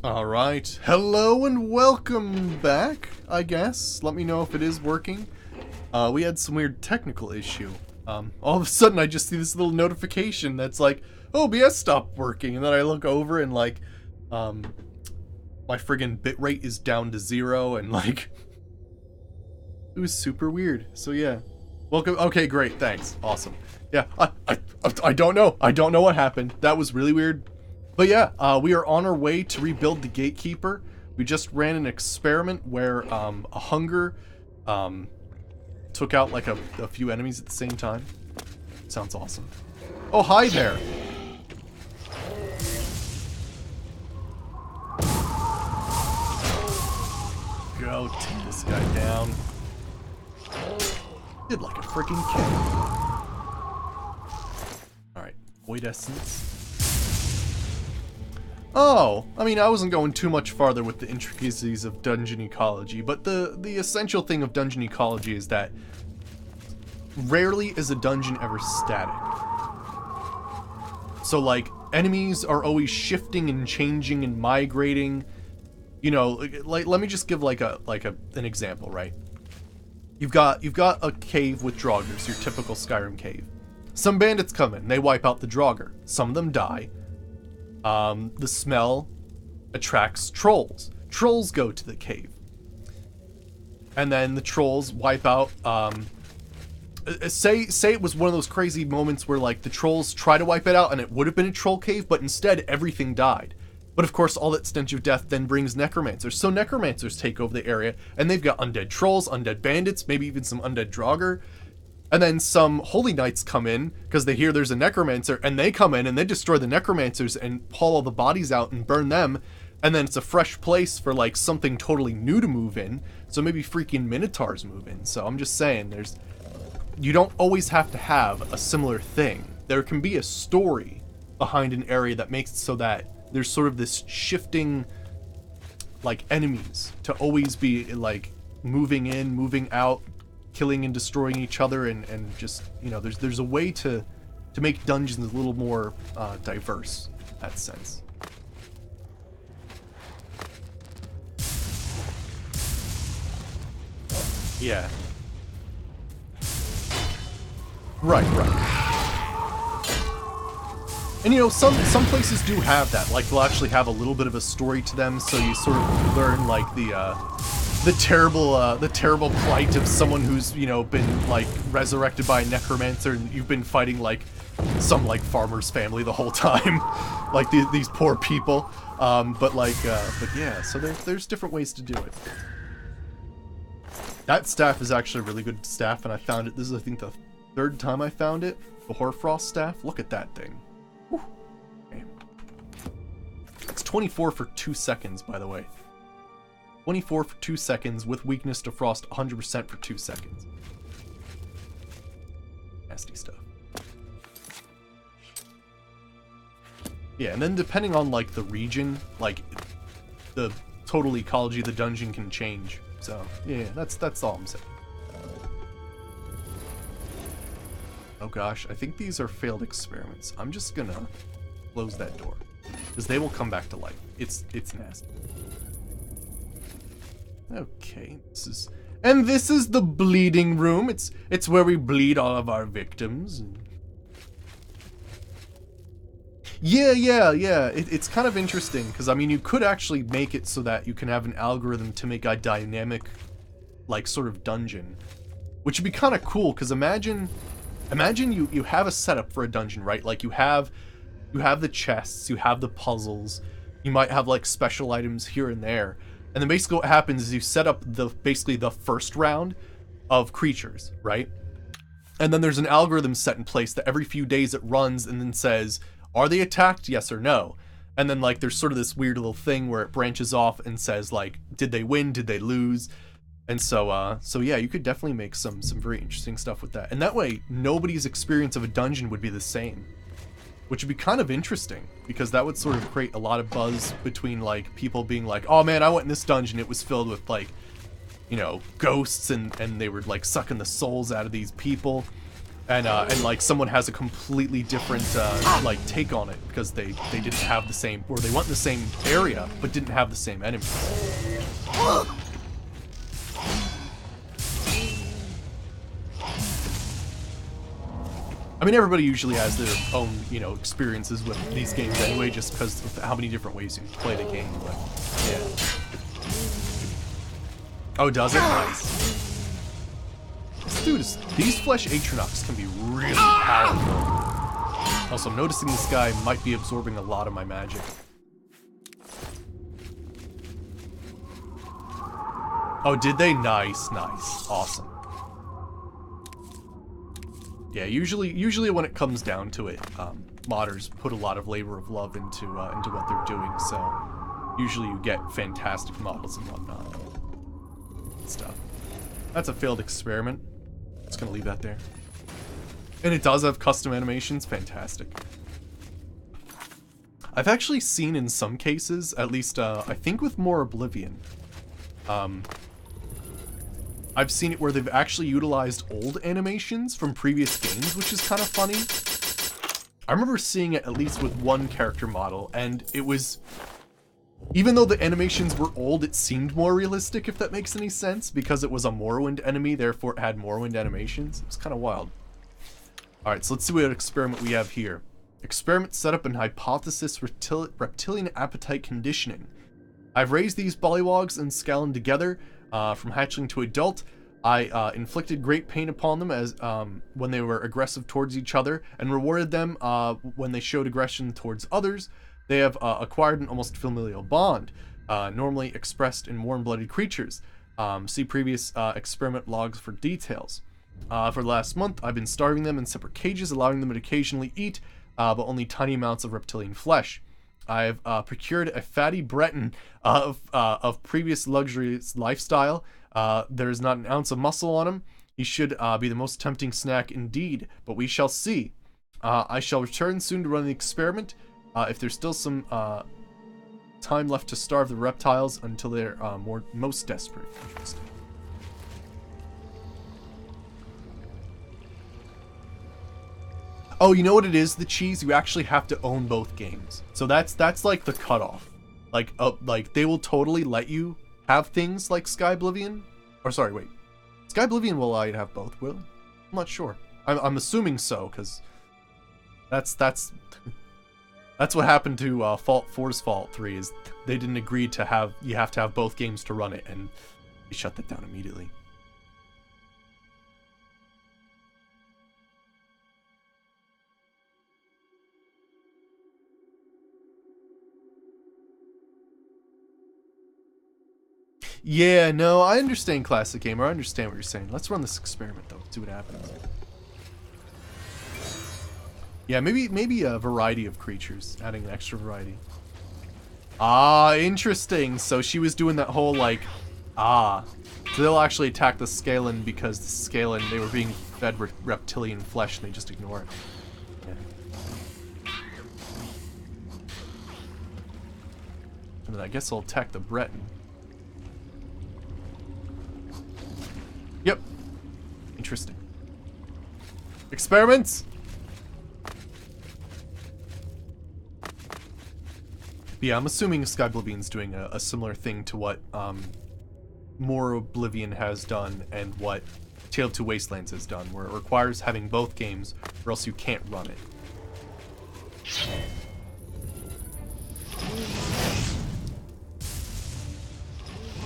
Alright, hello and welcome back, I guess. Let me know if it is working. We had some weird technical issue. All of a sudden I just see this little notification that's like, OBS stopped working, and then I look over and like, my friggin' bitrate is down to 0, and like, it was super weird. So yeah, welcome. Okay, great, thanks, awesome. Yeah, I don't know. I don't know what happened. That was really weird. But yeah, we are on our way to rebuild the Gatekeeper. We just ran an experiment where a hunger took out like a few enemies at the same time. Sounds awesome. Oh, hi there. Go take this guy down. Did like a freaking kick. Alright, Void Essence. Oh, I mean, I wasn't going too much farther with the intricacies of dungeon ecology, but the essential thing of dungeon ecology is that rarely is a dungeon ever static. So like, enemies are always shifting and changing and migrating. You know, like, let me just give like an example, right? You've got a cave with Draugrs, your typical Skyrim cave. Some bandits come in, they wipe out the Draugr. Some of them die. The smell attracts trolls. Trolls go to the cave. And then the trolls wipe out, say it was one of those crazy moments where like the trolls try to wipe it out and it would have been a troll cave, but instead everything died. But of course all that stench of death then brings necromancers. So necromancers take over the area and they've got undead trolls, undead bandits, maybe even some undead Draugr. And then some holy knights come in because they hear there's a necromancer, and they come in and they destroy the necromancers and haul all the bodies out and burn them. And then it's a fresh place for like something totally new to move in. So maybe freaking minotaurs move in. So I'm just saying, you don't always have to have a similar thing. There can be a story behind an area that makes it so that there's sort of this shifting like enemies to always be like moving in, moving out, killing and destroying each other, and just, you know, there's a way to make dungeons a little more diverse in that sense. Yeah. Right. And you know, some places do have that, like they'll actually have a little bit of a story to them, so you sort of learn like the terrible plight of someone who's, you know, been like resurrected by a necromancer, and you've been fighting like some like farmer's family the whole time, like these poor people. But yeah, so there's different ways to do it. That staff is actually a really good staff, and I found it. This is, I think, the third time I found it. The Hoarfrost staff. Look at that thing. Whew. Okay. It's 24 for 2 seconds, by the way. 24 for 2 seconds with weakness to frost 100% for 2 seconds. Nasty stuff. Yeah, and then depending on like the region, like the total ecology of the dungeon can change. So yeah, that's all I'm saying. Oh gosh, I think these are failed experiments. I'm just gonna close that door because they will come back to life. It's nasty. Okay, this is the bleeding room. It's where we bleed all of our victims. Yeah. It's kind of interesting because I mean you could actually make it so that you can have an algorithm to make a dynamic, like sort of dungeon, which would be kind of cool. Because imagine you have a setup for a dungeon, right? Like you have the chests, you have the puzzles, you might have like special items here and there. And then basically what happens is you set up basically the first round of creatures, right? And then there's an algorithm set in place that every few days it runs and then says, are they attacked? Yes or no. And then like there's sort of this weird little thing where it branches off and says like, did they win? Did they lose? And so yeah, you could definitely make some very interesting stuff with that. And that way nobody's experience of a dungeon would be the same. Which would be kind of interesting, because that would sort of create a lot of buzz between like people being like, oh man, I went in this dungeon, it was filled with like, you know, ghosts and they were like sucking the souls out of these people. and like someone has a completely different like take on it because they didn't have the same, or they went in the same area but didn't have the same enemies. I mean, everybody usually has their own, you know, experiences with these games anyway, just because of how many different ways you play the game, but yeah. Oh, does it? Nice. Dude, these flesh Atronox can be really powerful. Also, I'm noticing this guy might be absorbing a lot of my magic. Oh, did they? Nice, nice. Awesome. Yeah, usually when it comes down to it, modders put a lot of labor of love into what they're doing, so usually you get fantastic models and whatnot. Stuff. That's a failed experiment. Just gonna leave that there. And it does have custom animations. Fantastic. I've actually seen in some cases, at least I think with more Oblivion, I've seen it where they've actually utilized old animations from previous games, which is kind of funny. I remember seeing it at least with one character model, and it was... Even though the animations were old, it seemed more realistic, if that makes any sense, because it was a Morrowind enemy, therefore it had Morrowind animations. It was kind of wild. Alright, so let's see what experiment we have here. Experiment setup and hypothesis reptilian appetite conditioning. I've raised these bollywogs and scaled together. From hatchling to adult, I inflicted great pain upon them as when they were aggressive towards each other, and rewarded them when they showed aggression towards others. They have acquired an almost familial bond, normally expressed in warm-blooded creatures. See previous experiment logs for details. For the last month, I've been starving them in separate cages, allowing them to occasionally eat, but only tiny amounts of reptilian flesh. I've procured a fatty Breton of previous luxurious lifestyle. There is not an ounce of muscle on him. He should be the most tempting snack indeed, but we shall see. I shall return soon to run the experiment. If there's still some time left to starve the reptiles until they're most desperate. Interesting. Oh, you know what it is, the cheese? You actually have to own both games. So that's like the cutoff. Like they will totally let you have things like Sky Oblivion. Or sorry, wait. Sky Oblivion will allow you to have both, will it? I'm not sure. I'm assuming so, because that's what happened to Fault 4's Fault 3, is they didn't agree to have, you have to have both games to run it, and they shut that down immediately. Yeah, no, I understand Classic Gamer. I understand what you're saying. Let's run this experiment, though. See what happens. Yeah, maybe a variety of creatures. Adding an extra variety. Ah, interesting. So she was doing that whole, like... So they'll actually attack the Scalen because the Scalen, they were being fed reptilian flesh and they just ignore it. Yeah. And then I guess I'll attack the Breton. Yep. Interesting. Experiments? But yeah, I'm assuming Sky Oblivion's doing a similar thing to what more Oblivion has done and what Tale of Two Wastelands has done, where it requires having both games or else you can't run it.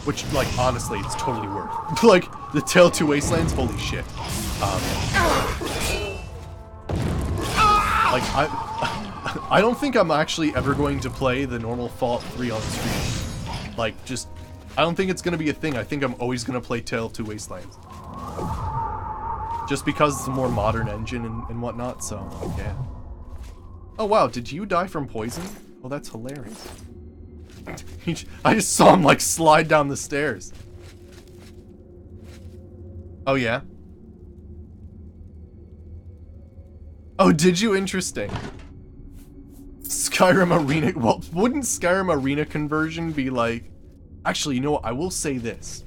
Which, like, honestly, it's totally worth. Like, the Tale of Two Wastelands, holy shit. Like, I don't think I'm actually ever going to play the normal Fallout 3 on stream. Like, just, I don't think it's going to be a thing. I think I'm always going to play Tale of Two Wastelands. Just because it's a more modern engine and whatnot, so, yeah. Oh, wow, did you die from poison? Oh, that's hilarious. I just saw him, like, slide down the stairs. Oh, yeah? Oh, did you? Interesting. Skyrim Arena... Well, wouldn't Skyrim Arena conversion be like... Actually, you know what? I will say this.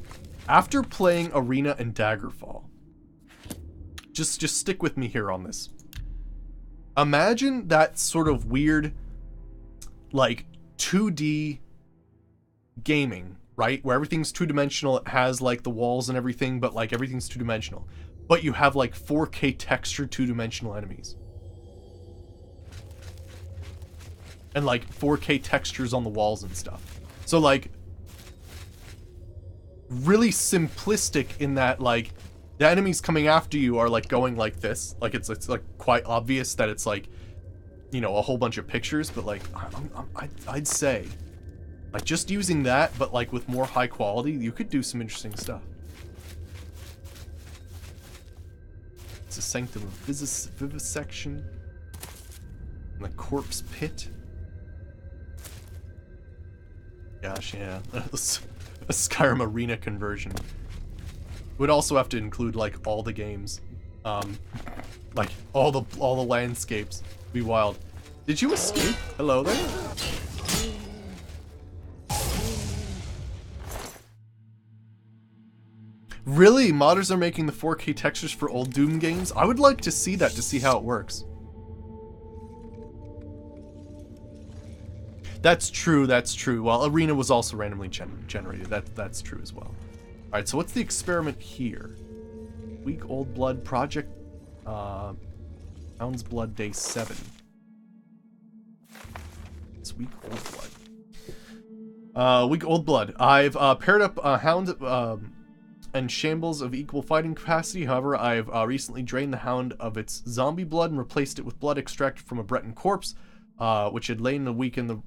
After playing Arena and Daggerfall, just stick with me here on this. Imagine that sort of weird, like, 2D gaming, right? Where everything's two-dimensional, it has, like, the walls and everything, but, like, everything's two-dimensional. But you have, like, 4K textured two-dimensional enemies. And, like, 4K textures on the walls and stuff. So, like, really simplistic in that, like, the enemies coming after you are, like, going like this. Like, it's like, quite obvious that it's, like, you know, a whole bunch of pictures. But, like, I'd say, like, just using that, but, like, with more high quality, you could do some interesting stuff. It's a Sanctum of Vivisection. And the Corpse Pit. Gosh, yeah. A Skyrim Arena conversion. Would also have to include, like, all the games. Like, all the landscapes. Be wild. Did you escape? Hello there? Really? Modders are making the 4K textures for old Doom games? I would like to see that, to see how it works. That's true, that's true. Well, Arena was also randomly generated. That's true as well. Alright, so what's the experiment here? Weak Old Blood Project, Hound's Blood Day 7. It's Weak Old Blood. Weak Old Blood. I've paired up a Hound and Shambles of equal fighting capacity. However, I've recently drained the Hound of its zombie blood and replaced it with blood extracted from a Breton corpse, which had lain a week in the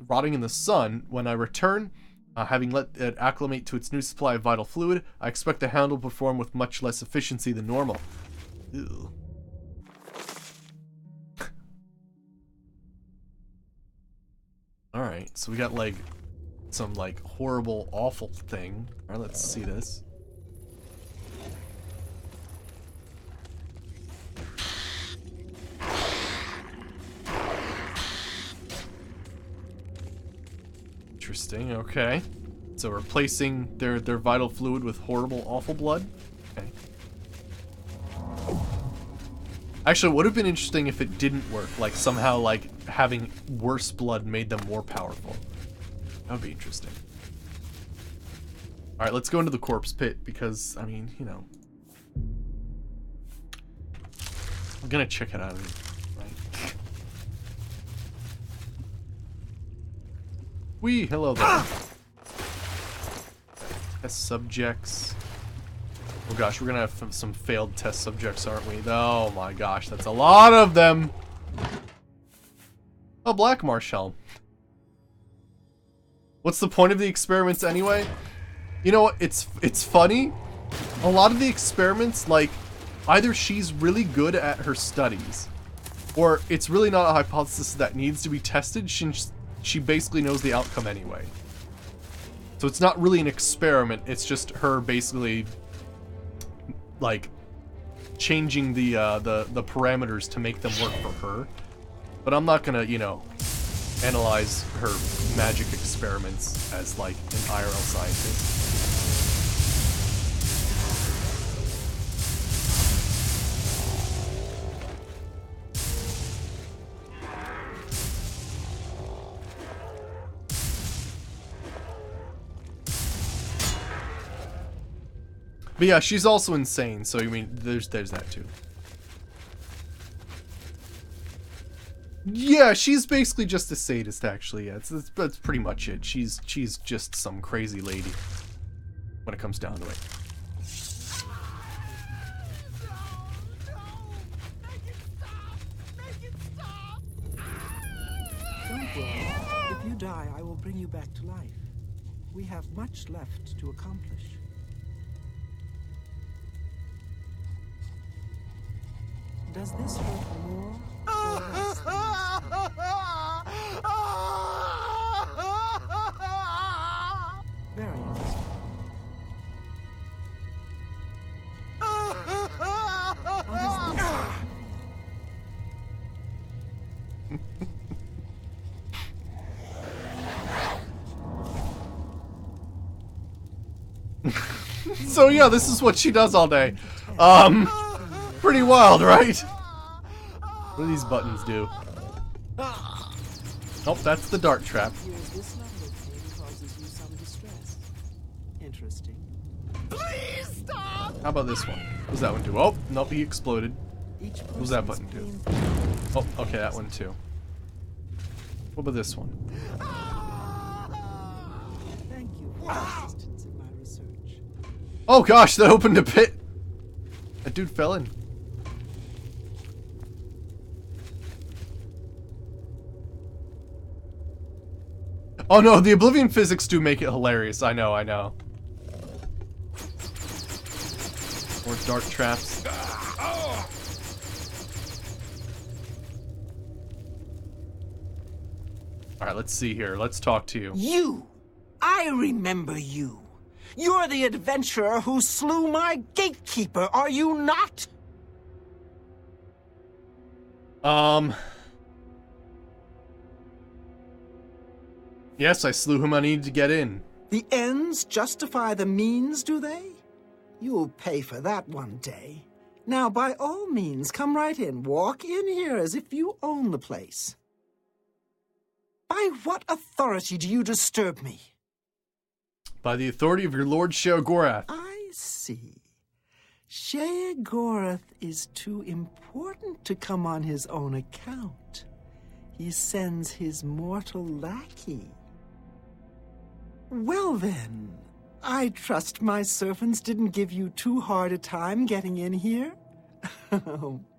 rotting in the sun. When I return, having let it acclimate to its new supply of vital fluid, I expect the Hound will perform with much less efficiency than normal. Ew. Alright, so we got, like, some, like, horrible, awful thing. Alright, let's see this. Interesting, okay. So replacing their vital fluid with horrible, awful blood? Okay. Actually, it would have been interesting if it didn't work. Like, somehow, like, having worse blood made them more powerful. That would be interesting. Alright, let's go into the corpse pit, because, I mean, you know. I'm gonna check it out, right? Wee, hello there. Test subjects. Oh gosh, we're gonna have some failed test subjects, aren't we? Oh my gosh, that's a lot of them. Oh, Black Marshall. What's the point of the experiments anyway? You know what? It's funny. A lot of the experiments, like, either she's really good at her studies, or it's really not a hypothesis that needs to be tested. She basically knows the outcome anyway. So it's not really an experiment. It's just her basically, like, changing the parameters to make them work for her. But I'm not gonna, you know, analyze her magic experiments as, like, an IRL scientist. But yeah, she's also insane, so I mean, there's that too. Yeah, she's basically just a sadist, actually. Yeah, that's pretty much it. She's just some crazy lady when it comes down to it. Don't worry. If you die, I will bring you back to life. We have much left to accomplish. Does this hurt more or less than very interesting. How does So yeah, this is what she does all day. Pretty wild, right? What do these buttons do? Oh, that's the dart trap. This level of pain causes you some distress. Interesting. Please stop! How about this one? What does that one do? Oh, nope, he exploded. What does that button do? Oh, okay, that one too. What about this one? Thank you for your assistance in my research. Oh gosh, that opened a pit. That dude fell in. Oh no, the Oblivion physics do make it hilarious. I know, I know. More dart traps. Alright, let's see here. Let's talk to you. You! I remember you. You're the adventurer who slew my gatekeeper, are you not? Yes, I slew him. I needed to get in. The ends justify the means, do they? You'll pay for that one day. Now, by all means, come right in. Walk in here as if you own the place. By what authority do you disturb me? By the authority of your Lord Sheogorath. I see. Sheogorath is too important to come on his own account. He sends his mortal lackey. Well then, I trust my servants didn't give you too hard a time getting in here?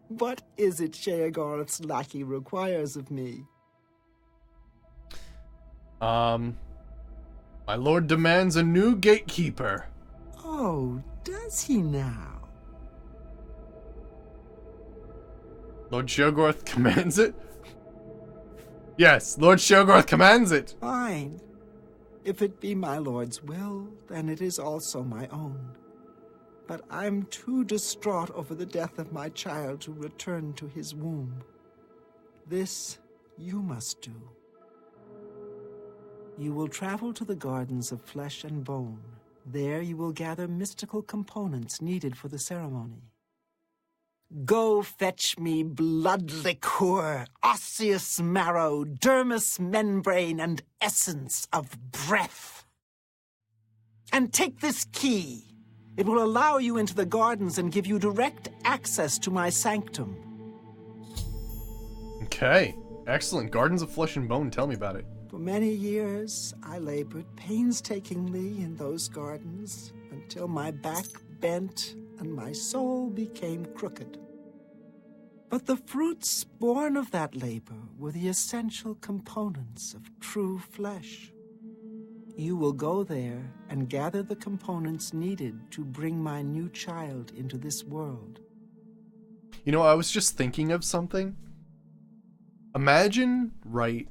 What is it Sheogorath's lackey requires of me? My lord demands a new gatekeeper. Oh, does he now? Lord Sheogorath commands it? Yes, Lord Sheogorath commands it. Fine. If it be my lord's will, then it is also my own. But I'm too distraught over the death of my child to return to his womb. This you must do. You will travel to the Gardens of Flesh and Bone. There you will gather mystical components needed for the ceremony. Go fetch me blood liqueur, osseous marrow, dermis membrane, and essence of breath. And take this key. It will allow you into the gardens and give you direct access to my sanctum. Okay, excellent. Gardens of Flesh and Bone, tell me about it. For many years, I labored painstakingly in those gardens until my back bent and my soul became crooked. But the fruits born of that labor were the essential components of true flesh. You will go there and gather the components needed to bring my new child into this world. You know, I was just thinking of something. Imagine, right,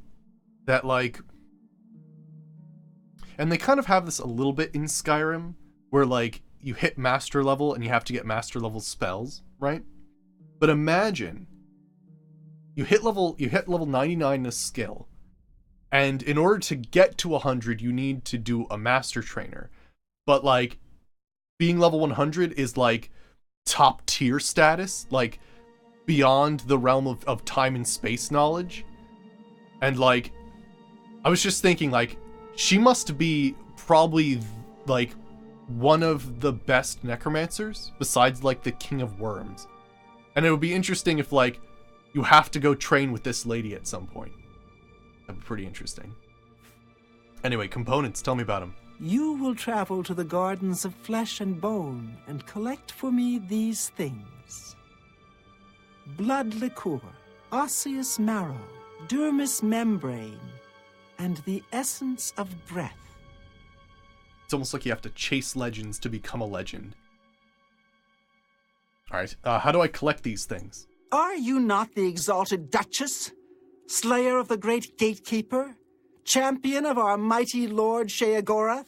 that like, and they kind of have this a little bit in Skyrim, where like you hit master level and you have to get master level spells, right? But imagine you hit level 99 in a skill, and in order to get to 100 you need to do a master trainer. But like being level 100 is like top tier status, like beyond the realm of time and space knowledge. And like I was just thinking, like, she must be probably like one of the best necromancers besides like the King of Worms. And it would be interesting if like you have to go train with this lady at some point. That'd be pretty interesting. Anyway, components, tell me about them. You will travel to the Gardens of Flesh and Bone and collect for me these things. Blood liqueur, osseous marrow, dermis membrane, and the essence of breath. It's almost like you have to chase legends to become a legend. Alright, how do I collect these things? Are you not the exalted Duchess, slayer of the great gatekeeper, champion of our mighty Lord Sheogorath?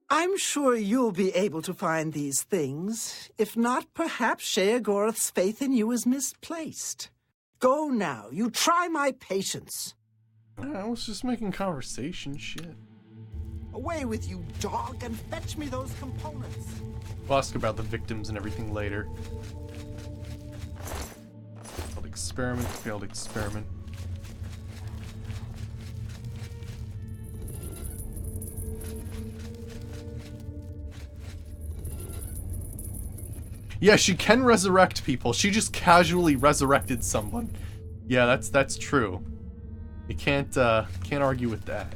I'm sure you'll be able to find these things. If not, perhaps Sheogorath's faith in you is misplaced. Go now, you try my patience. I was just making conversation, shit. Away with you, dog, and fetch me those components. We'll ask about the victims and everything later. experiment, failed experiment. Yeah, she can resurrect people. She just casually resurrected someone. Yeah, that's true. You can't argue with that.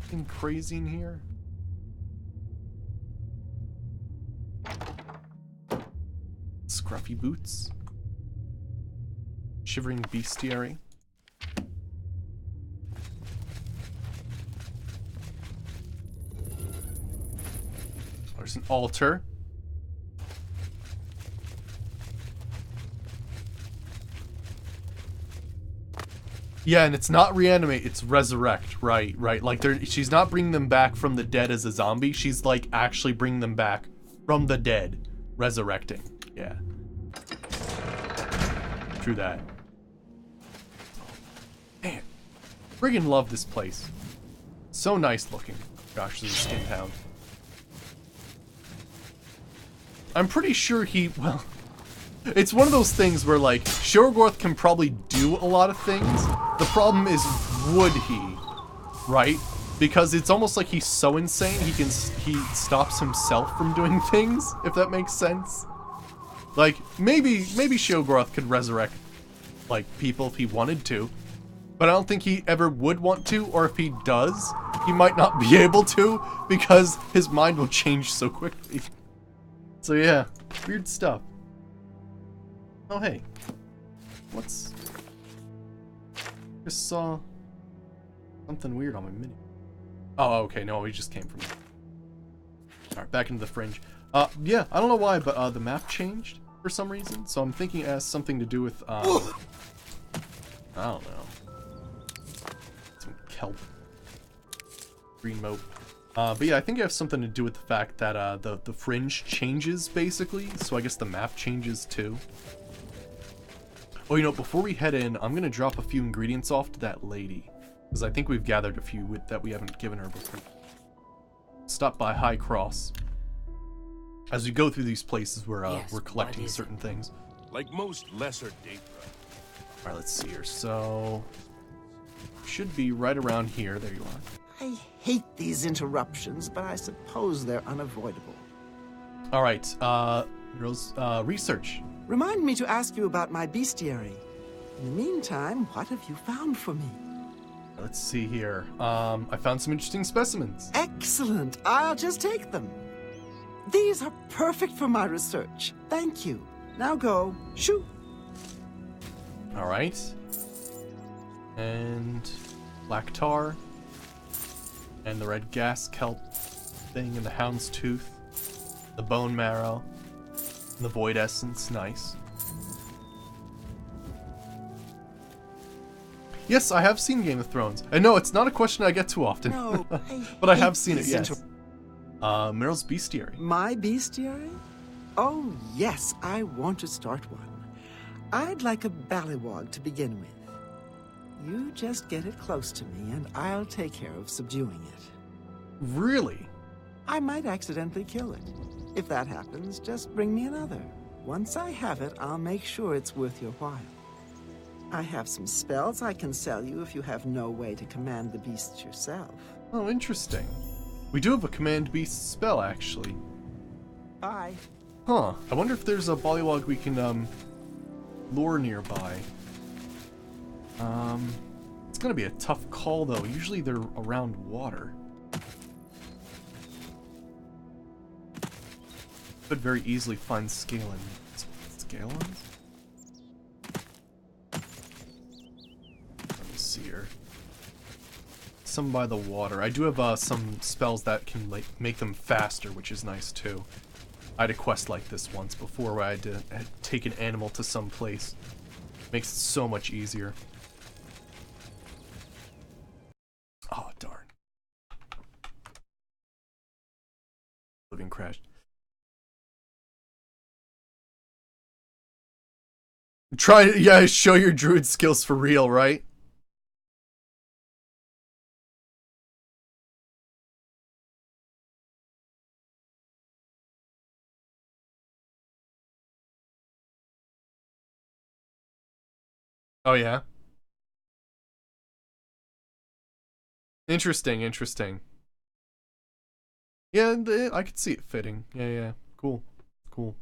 Anything crazy in here? Scruffy boots. Shivering bestiary. There's an altar. Yeah, and it's not reanimate, it's resurrect. Right. Like, she's not bringing them back from the dead as a zombie. She's, like, actually bringing them back from the dead. Resurrecting. Yeah. True that. Man. Friggin' love this place. So nice looking. Gosh, there's a skin town. I'm pretty sure well, it's one of those things where, like, Shoggoth can probably do a lot of things. The problem is, would he? Right? Because it's almost like he's so insane, he stops himself from doing things, if that makes sense. Like, maybe Shoggoth could resurrect, like, people if he wanted to. But I don't think he ever would want to, or if he does, he might not be able to, because his mind will change so quickly. So yeah, weird stuff. Oh hey, just saw something weird on my mini. Oh okay, no, we just came from. Alright, back into the fringe. Yeah, I don't know why, but the map changed for some reason, so I'm thinking it has something to do with I don't know, some kelp, green mope. But yeah, I think it has something to do with the fact that the fringe changes, basically, so I guess the map changes too. Oh, you know, before we head in, I'm gonna drop a few ingredients off to that lady, because I think we've gathered a few that we haven't given her before. Stop by High Cross. As we go through these places where we're collecting certain things. Like most lesser data. Alright, let's see here. So, should be right around here. There you are. I hate these interruptions, but I suppose they're unavoidable. Alright, girls, research. Remind me to ask you about my bestiary. In the meantime, what have you found for me? Let's see here. I found some interesting specimens. Excellent. I'll just take them. These are perfect for my research. Thank you. Now go. Shoo. Alright. And black tar. And the red gas kelp thing, and the hound's tooth. The bone marrow. And the void essence. Nice. Yes, I have seen Game of Thrones. I know, it's not a question I get too often. No, but I have seen it, yes. Meryl's bestiary. My bestiary? Oh, yes, I want to start one. I'd like a ballywog to begin with. You just get it close to me, and I'll take care of subduing it. Really? I might accidentally kill it. If that happens, just bring me another. Once I have it, I'll make sure it's worth your while. I have some spells I can sell you if you have no way to command the beasts yourself. Oh, interesting. We do have a command beast spell, actually. Bye. Huh. I wonder if there's a bullywog we can, lure nearby. It's gonna be a tough call, though. Usually they're around water. Could very easily find Scalen. Scalens? Let me see here. Some by the water. I do have some spells that can like make them faster, which is nice too. I had a quest like this once before where I had to take an animal to some place. Makes it so much easier. Oh, darn. Living crashed. Yeah, show your druid skills for real, right? Oh, yeah? Interesting, interesting. Yeah, I could see it fitting. Yeah, yeah. Cool. Cool.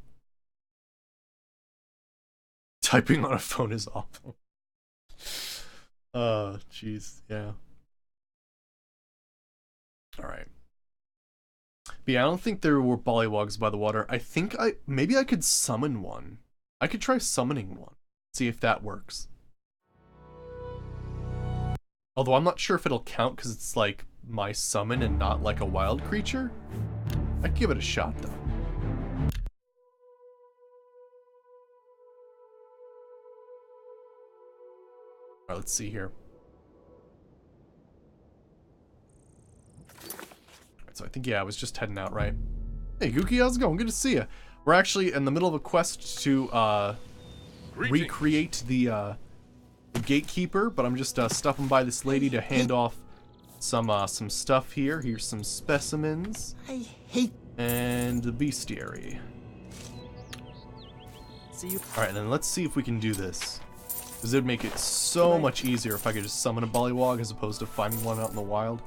Typing on a phone is awful. Jeez. Yeah. Alright. But yeah, I don't think there were bollywogs by the water. I think maybe I could summon one. I could try summoning one. See if that works. Although I'm not sure if it'll count because it's like my summon and not like a wild creature. I'd give it a shot though. Alright, let's see here. Alright, so I think, yeah, I was just heading out, right? Hey, Gookie, how's it going? Good to see you. We're actually in the middle of a quest to recreate the gatekeeper, but I'm just stopping by this lady to hand off some stuff here. Here's some specimens. I hate. And the bestiary. Alright, then let's see if we can do this. Because it would make it so much easier if I could just summon a bullywog as opposed to finding one out in the wild.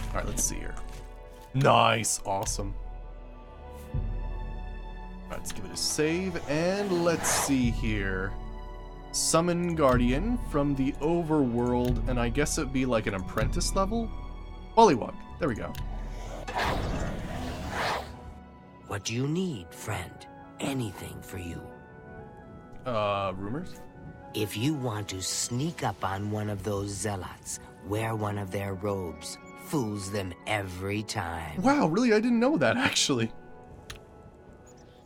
Alright, let's see here. Nice, awesome. Alright, let's give it a save, and let's see here. Summon Guardian from the overworld, and I guess it'd be like an apprentice level? Bullywug, there we go. What do you need, friend? Anything for you. Rumors? If you want to sneak up on one of those zealots, wear one of their robes. Fools them every time. Wow, really? I didn't know that, actually.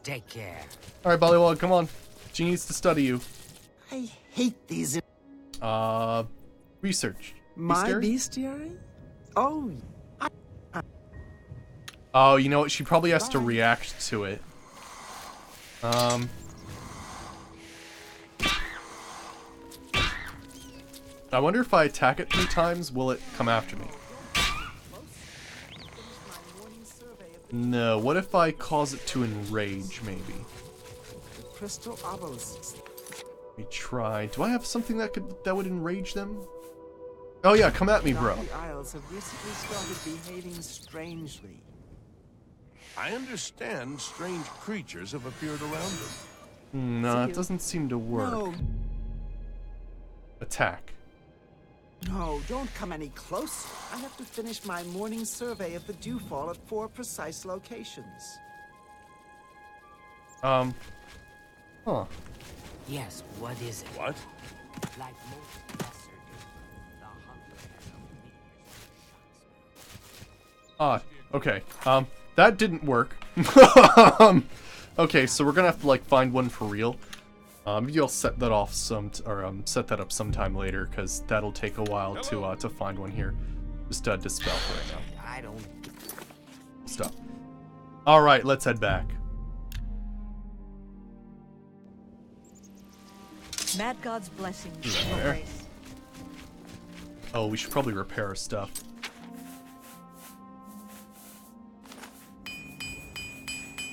Take care. Alright, Bullywug, come on. She needs to study you. I hate these. Research. My Bestiary? bestiary? Oh, Oh, you know what? She probably has to react to it. I wonder if I attack it 3 times, will it come after me? No, what if I cause it to enrage, maybe? crystal obelisks. Let me try. Do I have something that would enrage them? Oh yeah, come at me, bro. The Isles have recently started behaving strangely. I understand strange creatures have appeared around them. No, it doesn't seem to work. No, Attack. no, don't come any closer. I have to finish my morning survey of the dewfall at 4 precise locations. Huh. Yes, what is it? What? Like most lesser demons, the hunter has a weakness for Okay. That didn't work. Okay, so we're gonna have to like find one for real. Maybe I'll set that off set that up sometime later, because that'll take a while to find one here. Just dispel for right now. I don't. Stop. All right, let's head back. Mad God's blessings. Your There. grace. Oh, we should probably repair our stuff.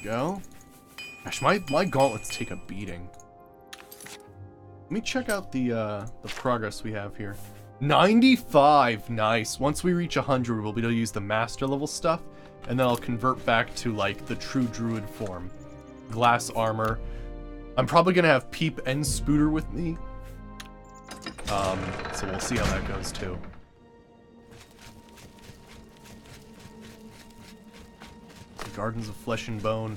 Go. Gosh, my gauntlets take a beating. Let me check out the progress we have here. 95, nice. Once we reach 100, we'll be able to use the master level stuff, and then I'll convert back to like the true druid form. Glass armor. I'm probably gonna have Peep and Spooter with me. So we'll see how that goes too. The Gardens of Flesh and Bone.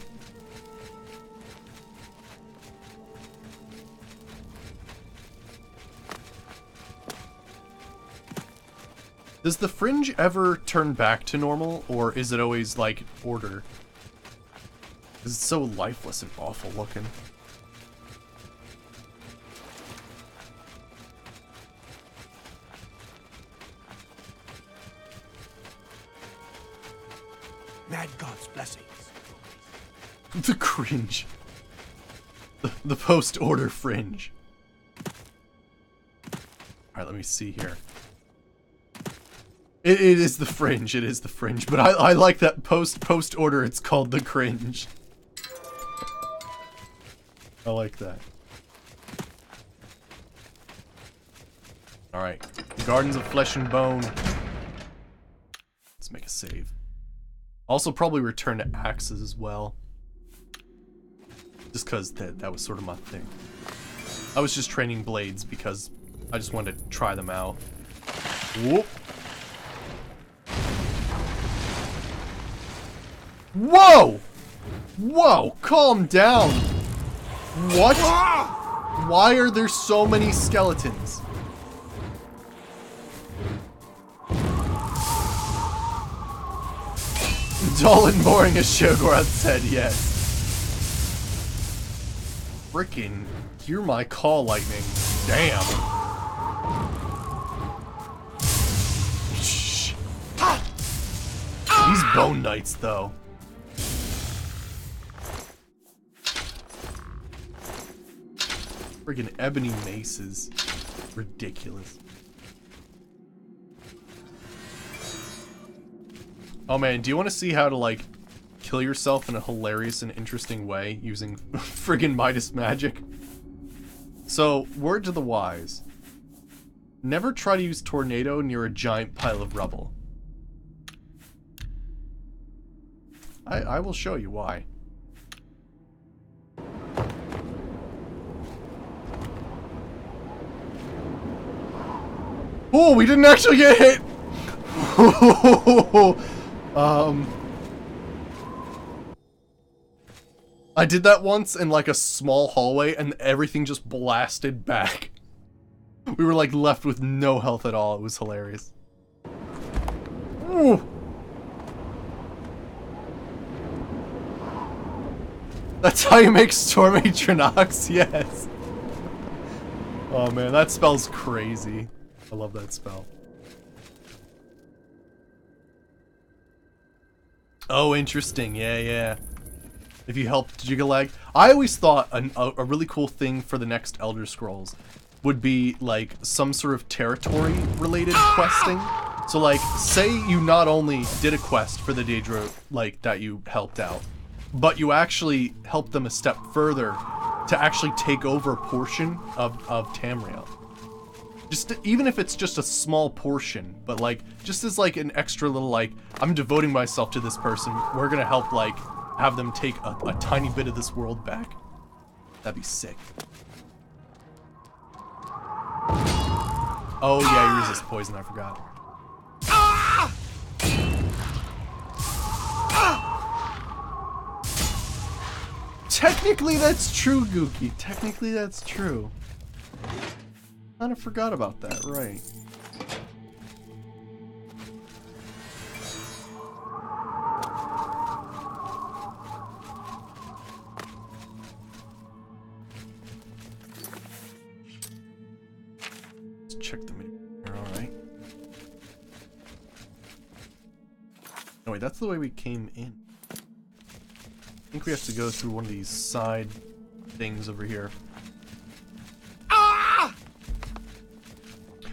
Does the fringe ever turn back to normal, or is it always like order? 'Cause it's so lifeless and awful looking. Mad God's blessings. The cringe. The post-order fringe. Alright, let me see here. It is the fringe, it is the fringe, but I like that post-order, it's called the cringe. I like that. Alright. Gardens of Flesh and Bone. Let's make a save. Also probably return to axes as well. Just because that was sort of my thing. I was just training blades because I just wanted to try them out. Whoop. Whoa! Whoa, calm down. What? Why are there so many skeletons? Dull and boring as Shogorath said, yes. Frickin' hear my call, lightning. Damn. Shh. These bone knights, though. Friggin' ebony maces. Ridiculous. Oh man, do you want to see how to, like, kill yourself in a hilarious and interesting way using friggin' Midas magic? So, word to the wise. Never try to use Tornado near a giant pile of rubble. I will show you why. Oh, we didn't actually get hit! I did that once in like a small hallway and everything just blasted back. We were like left with no health at all. It was hilarious. Ooh. That's how you make Stormy Trinox? Yes. Oh man, that spell's crazy. I love that spell. Oh, interesting. Yeah, yeah. If you helped Jigalag. I always thought a really cool thing for the next Elder Scrolls would be, like, some sort of territory-related questing. So, like, say you not only did a quest for the Daedra, like, that you helped out, but you actually helped them a step further to actually take over a portion of Tamriel. Just even if it's just a small portion, but like just as like an extra little like I'm devoting myself to this person. We're gonna help like have them take a tiny bit of this world back. That'd be sick. Oh yeah, you resist poison. I forgot. Technically, that's true, Gookie. Technically, that's true. Kind of forgot about that, right. Let's check the menu. Alright. Oh wait, that's the way we came in. I think we have to go through one of these side things over here.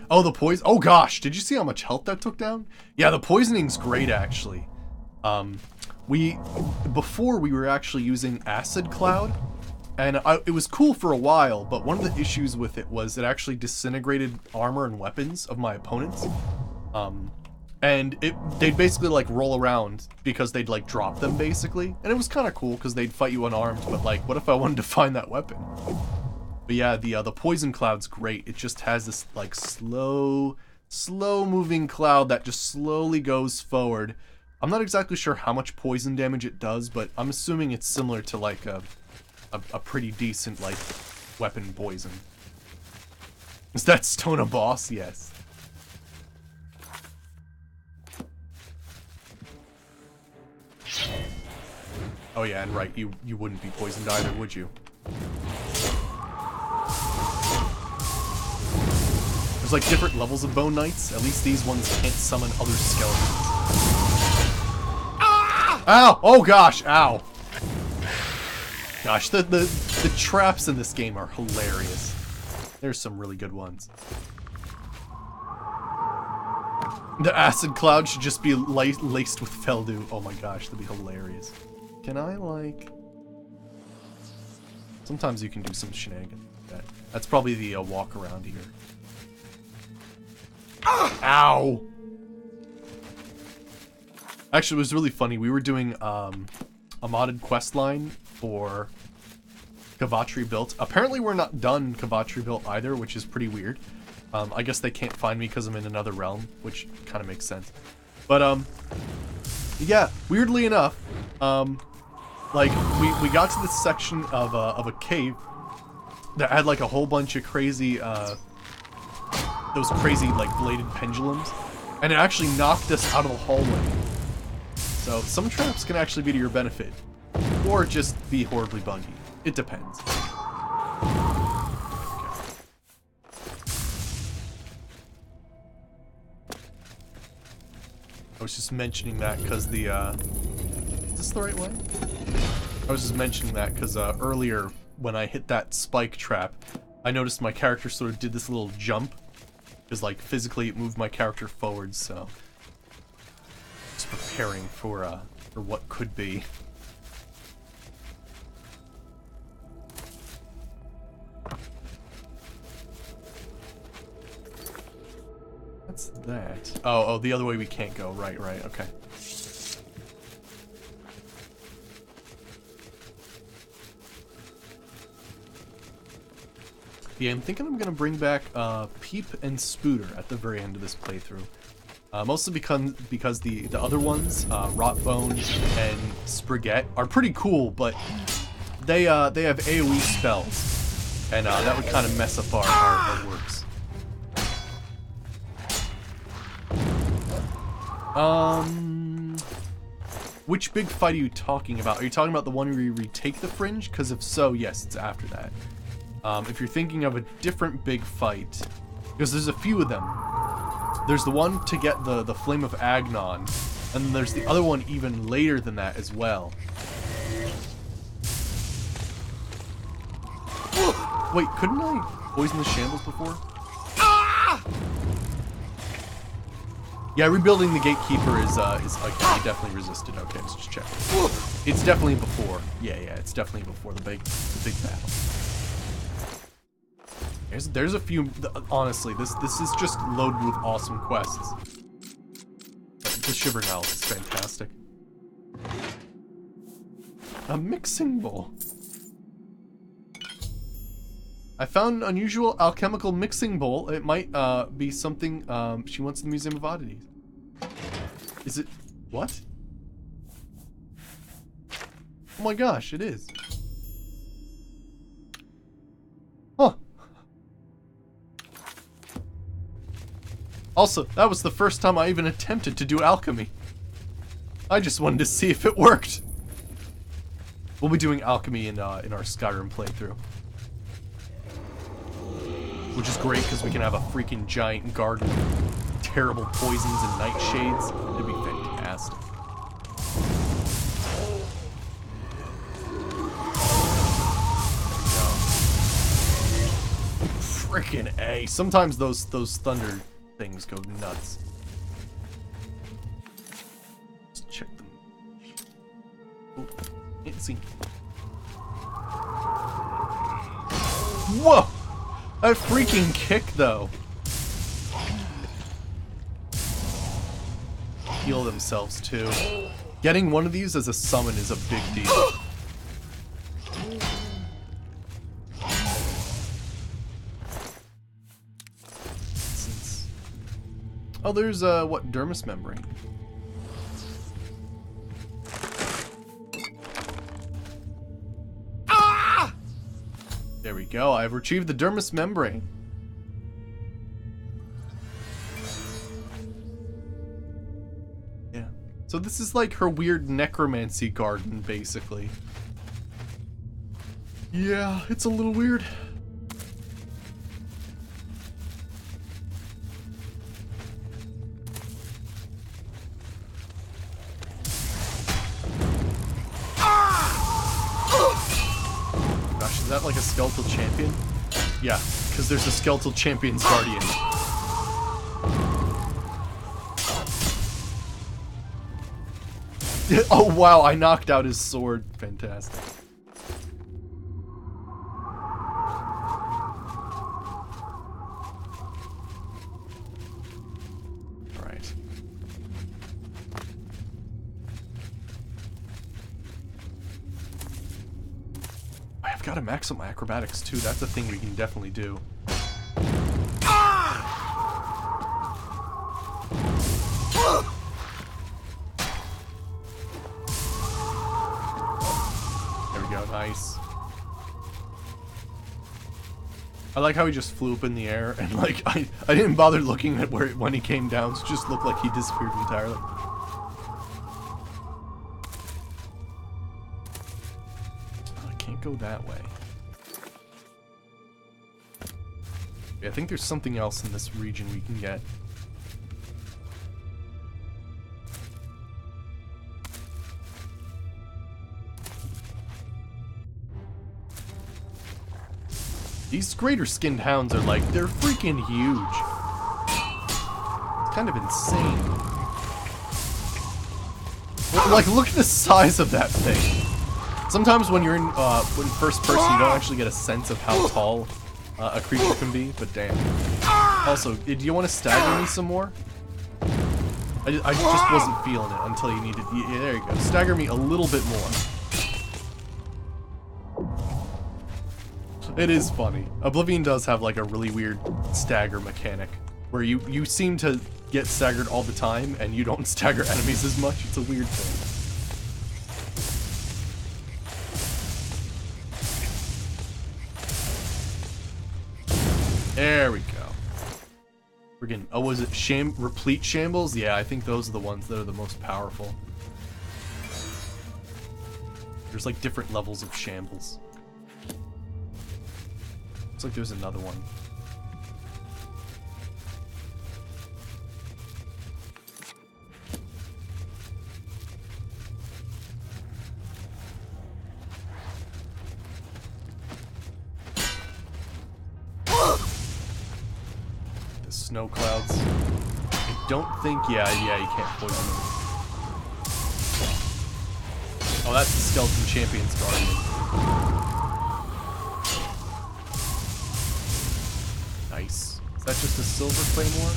Oh, the poison. Oh gosh, did you see how much health that took down? Yeah, the poisoning's great actually. Before we were actually using Acid Cloud, and it was cool for a while, but one of the issues with it was it actually disintegrated armor and weapons of my opponents. And they'd basically like roll around because they'd like drop them basically, and it was kind of cool because they'd fight you unarmed. But like, what if I wanted to find that weapon? But yeah, the poison cloud's great. It just has this like slow moving cloud that just slowly goes forward. I'm not exactly sure how much poison damage it does, but I'm assuming it's similar to like a pretty decent like weapon poison. Is that stone a boss? Yes. Oh yeah, and right, you wouldn't be poisoned either, would you? There's like different levels of Bone Knights. At least these ones can't summon other skeletons. Ah! Ow! Oh gosh! Ow! Gosh, the traps in this game are hilarious. There's some really good ones. The acid cloud should just be laced with Feldu. Oh my gosh, that'd be hilarious. Can I like Sometimes you can do some shenanigans like that. That's probably the walk around here. Ow! Actually, it was really funny. We were doing a modded quest line for Kvatri Built. Apparently we're not done Kvatri Built either, which is pretty weird. I guess they can't find me because I'm in another realm, which kind of makes sense. But, yeah, weirdly enough, like, we got to this section of a cave that had, like, a whole bunch of crazy, those crazy, like, bladed pendulums, and it actually knocked us out of the hallway. So, some traps can actually be to your benefit, or just be horribly buggy. It depends. I was just mentioning that because the, is this the right way? I was just mentioning that because, earlier, when I hit that spike trap, I noticed my character sort of did this little jump. Because, like, physically it moved my character forward, so... Just preparing for what could be. What's that? Oh, the other way we can't go. Right, okay. Yeah, I'm thinking I'm gonna bring back Peep and Spooter at the very end of this playthrough. Mostly because the other ones, Rotbone and Sprigette, are pretty cool, but they have AoE spells, and that would kind of mess up our works. Which big fight are you talking about? Are you talking about the one where you retake the Fringe? Because if so, yes, it's after that. If you're thinking of a different big fight, because there's a few of them. There's the one to get the Flame of Agnon, and then there's the other one even later than that as well. Wait, couldn't I poison the shambles before? Yeah, rebuilding the Gatekeeper is like, I definitely resisted. Okay, let's just check. It's definitely before. Yeah, it's definitely before the big battle. There's a few, honestly, this is just loaded with awesome quests. The Shiver Now is fantastic. A mixing bowl. I found an unusual alchemical mixing bowl. It might be something she wants in the Museum of Oddities. Is it... what? Oh my gosh, it is. Huh. Also, that was the first time I even attempted to do alchemy. I just wanted to see if it worked. We'll be doing alchemy in our Skyrim playthrough. Which is great because we can have a freaking giant garden of terrible poisons and nightshades. It'd be fantastic. Frickin' A. Sometimes those thunder things go nuts. Let's check them. Oh, can't see. Whoa! That freaking kick, though. Heal themselves, too. Getting one of these as a summon is a big deal. Oh, there's, what, dermis membrane. Ah! There we go, I've retrieved the dermis membrane. Yeah. So this is like her weird necromancy garden, basically. Yeah, it's a little weird. Is that like a skeletal champion? Yeah, because there's a skeletal champion's guardian. Oh wow, I knocked out his sword. Fantastic. Alright. I've got to max up my acrobatics too. That's a thing we can definitely do. There we go, nice. I like how he just flew up in the air and like I didn't bother looking at where when he came down, so it just looked like he disappeared entirely. I can't go that way. I think there's something else in this region we can get. These greater skinned hounds are like, they're freaking huge. It's kind of insane. Like, look at the size of that thing. Sometimes when you're in first person, you don't actually get a sense of how tall a creature can be, but damn. Also, do you want to stagger me some more? I just wasn't feeling it until you needed... Yeah, there you go. Stagger me a little bit more. It is funny. Oblivion does have like a really weird stagger mechanic, where you seem to get staggered all the time, and you don't stagger enemies as much. It's a weird thing. There we go. We're getting... Oh, was it replete shambles? Yeah, I think those are the ones that are the most powerful. There's like different levels of shambles. Looks like there's another one. The snow clouds. I don't think... Yeah, you can't poison them. Oh, that's the Skeleton Champion's Guardian. Nice. Is that just a silver claymore?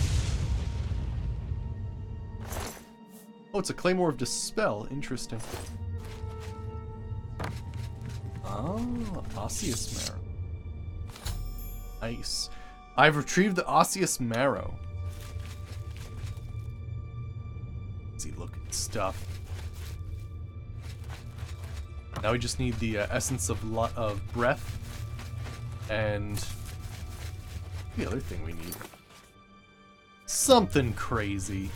Oh, it's a claymore of Dispel. Interesting. Oh, osseous marrow. Nice. I've retrieved the osseous marrow. Easy looking stuff. Now we just need the essence of breath and the other thing we need. Something crazy.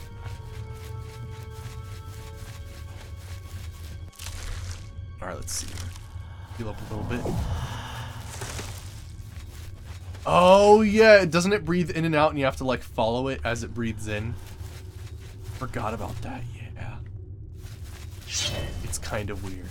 Alright, let's see. Heal up a little bit. Oh, yeah. Doesn't it breathe in and out and you have to, like, follow it as it breathes in? Forgot about that, yeah. It's kind of weird.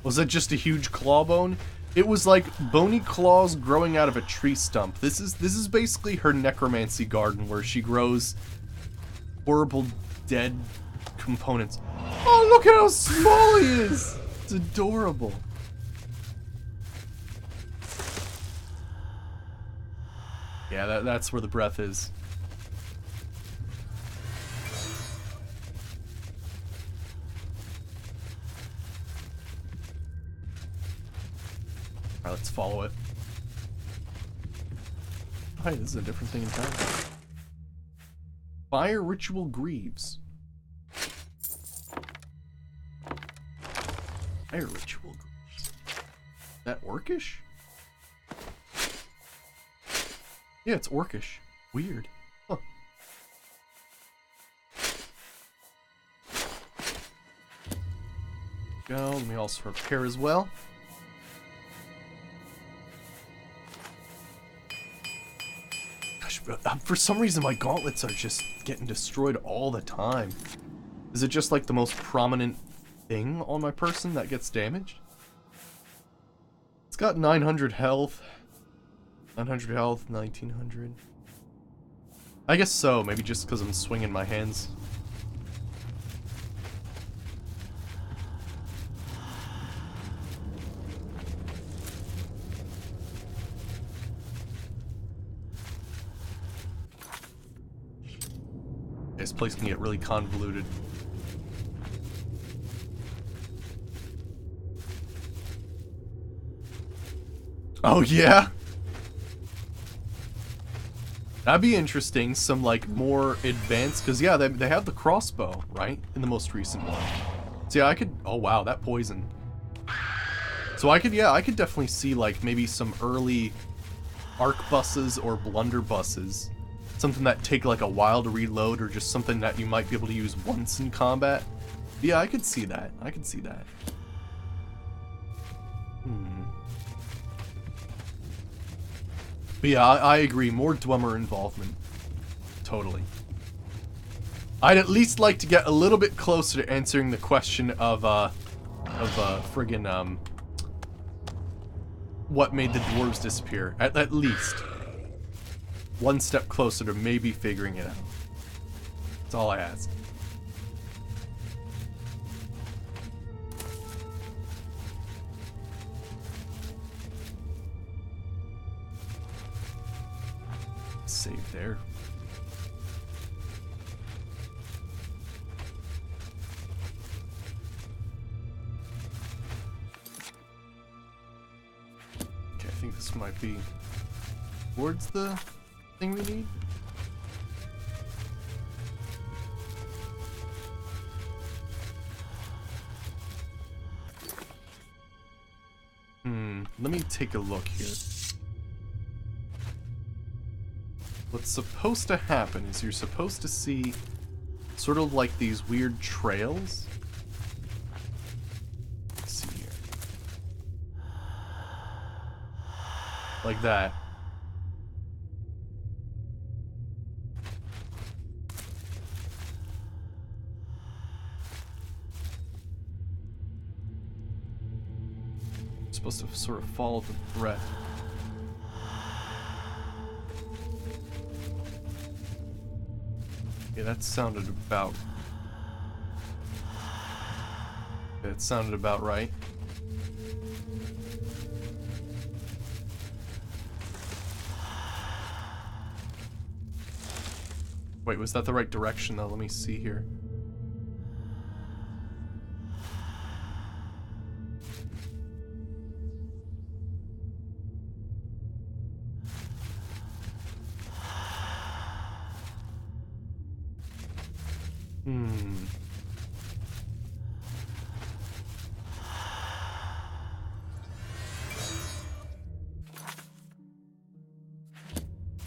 Was that just a huge claw bone? It was like bony claws growing out of a tree stump. This is basically her necromancy garden where she grows horrible dead components. Oh, look at how small he is! It's adorable. Yeah, that's where the breath is. Alright, let's follow it. Oh, hey, this is a different thing entirely. Fire Ritual Greaves. Fire Ritual Greaves. Is that Orcish? Yeah, it's Orcish. Weird. Huh. Go. Let me also repair as well. For some reason, my gauntlets are just getting destroyed all the time. Is it just like the most prominent thing on my person that gets damaged? It's got 900 health. 900 health, 1900. I guess so, maybe just because I'm swinging my hands. This place can get really convoluted. Oh yeah? That'd be interesting, some like more advanced, because yeah, they have the crossbow, right? In the most recent one. So yeah, I could, oh wow, that poison. So I could, yeah, I could definitely see like maybe some early arquebuses or blunderbusses. Something that take like a while to reload, or just something that you might be able to use once in combat. Yeah, I could see that. I could see that. But yeah, I agree. More Dwemer involvement. Totally. I'd at least like to get a little bit closer to answering the question of friggin', what made the dwarves disappear. At least. One step closer to maybe figuring it out. That's all I ask. Save there. Okay, I think this might be towards the thing we need. Let me take a look here. What's supposed to happen is you're supposed to see sort of like these weird trails. Let's see here. Like that. You're supposed to sort of follow the thread. Yeah, that sounded about... That sounded about right. Wait, was that the right direction though? Let me see here.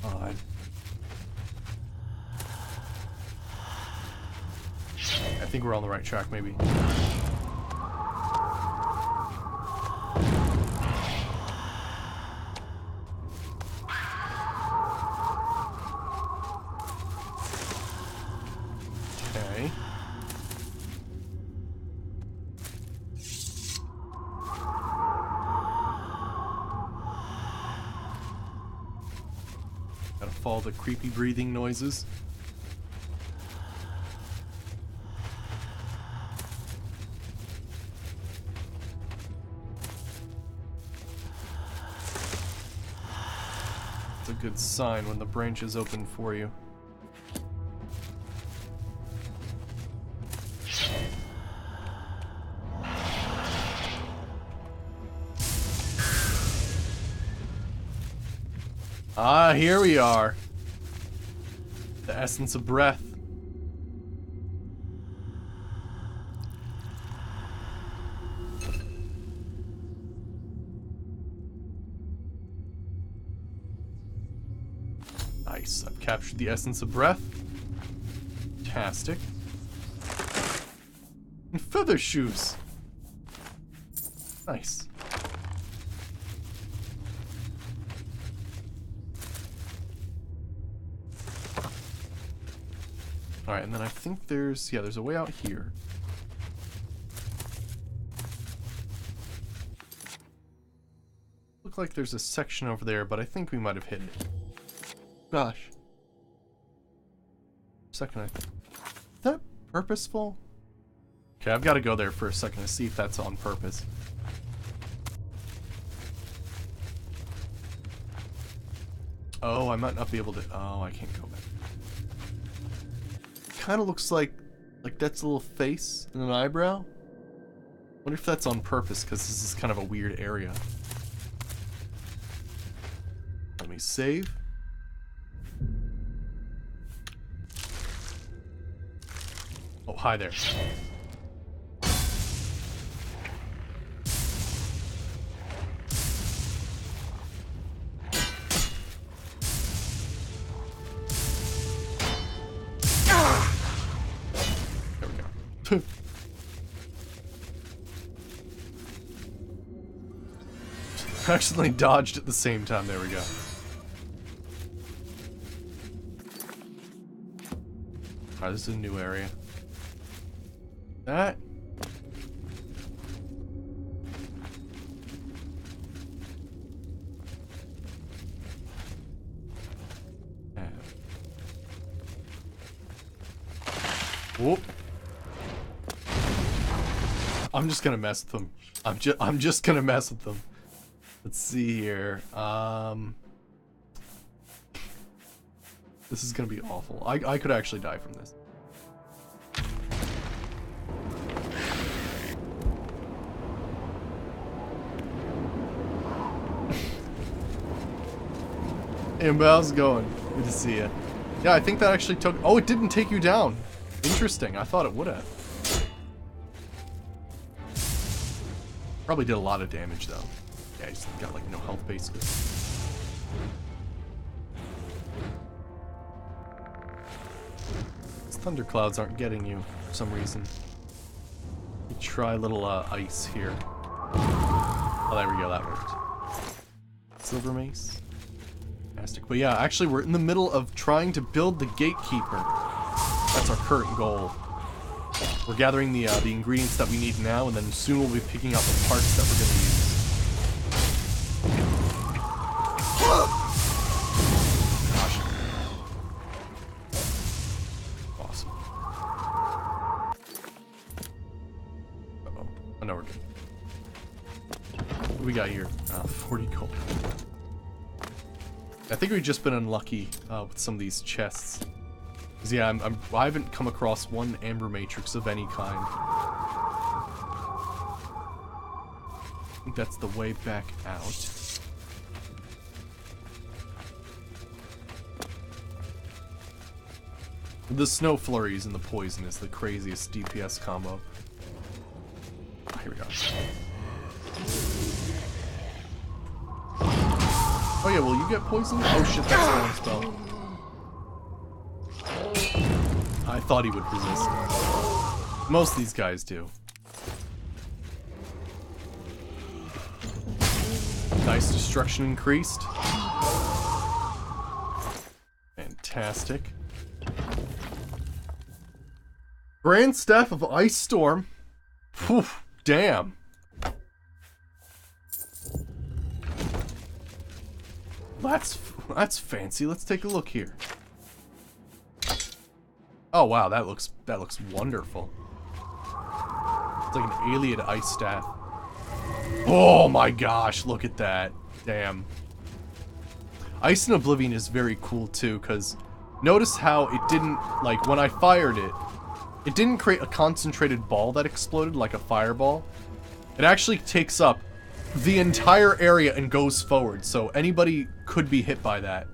Odd. I think we're on the right track, maybe. Okay. Gotta follow the creepy breathing noises. It's a good sign when the branches open for you. Ah, here we are. The essence of breath. Nice. I've captured the essence of breath. Fantastic. And feather shoes. Nice. Alright, and then I think there's a way out here. Look like there's a section over there, but I think we might have hit it. Gosh. second, is that purposeful? Okay, I've got to go there for a second to see if that's on purpose. Oh, I might not be able to. Oh, I can't go back. Kind of looks like that's a little face and an eyebrow. Wonder if that's on purpose because this is kind of a weird area. Let me save. Oh, hi there. There we go. Accidentally dodged at the same time. There we go. Alright, this is a new area. That. Whoop. I'm just gonna mess with them. I'm just gonna mess with them. Let's see here. This is gonna be awful. I could actually die from this. Hey, how's it going? Good to see you. Yeah, I think that actually took... Oh, it didn't take you down. Interesting. I thought it would have. Probably did a lot of damage, though. Yeah, he's got, like, no health, basically. These thunderclouds aren't getting you for some reason. Let me try a little ice here. Oh, there we go. That worked. Silver mace. Fantastic. But yeah, actually, we're in the middle of trying to build the gatekeeper. That's our current goal. We're gathering the ingredients that we need now, and then soon we'll be picking out the parts that we're going to use. Gosh. Awesome. Uh-oh. Oh, no, we're good. What do we got here? 40 gold. I think we've just been unlucky with some of these chests. Cause yeah, I haven't come across one amber matrix of any kind. I think that's the way back out. The snow flurries and the poison is the craziest DPS combo. Oh, here we go. Oh yeah, will you get poisoned? Oh shit, that's one spell. I thought he would resist. Most of these guys do. Nice destruction increased. Fantastic. Grand Staff of Ice Storm. Phew, damn. That's fancy. Let's take a look here. Oh wow, that looks wonderful. It's like an alien ice staff. Oh my gosh, look at that. Damn. Ice in Oblivion is very cool too, because notice how it didn't, like, when I fired it, it didn't create a concentrated ball that exploded like a fireball. It actually takes up the entire area and goes forward, so anybody could be hit by that,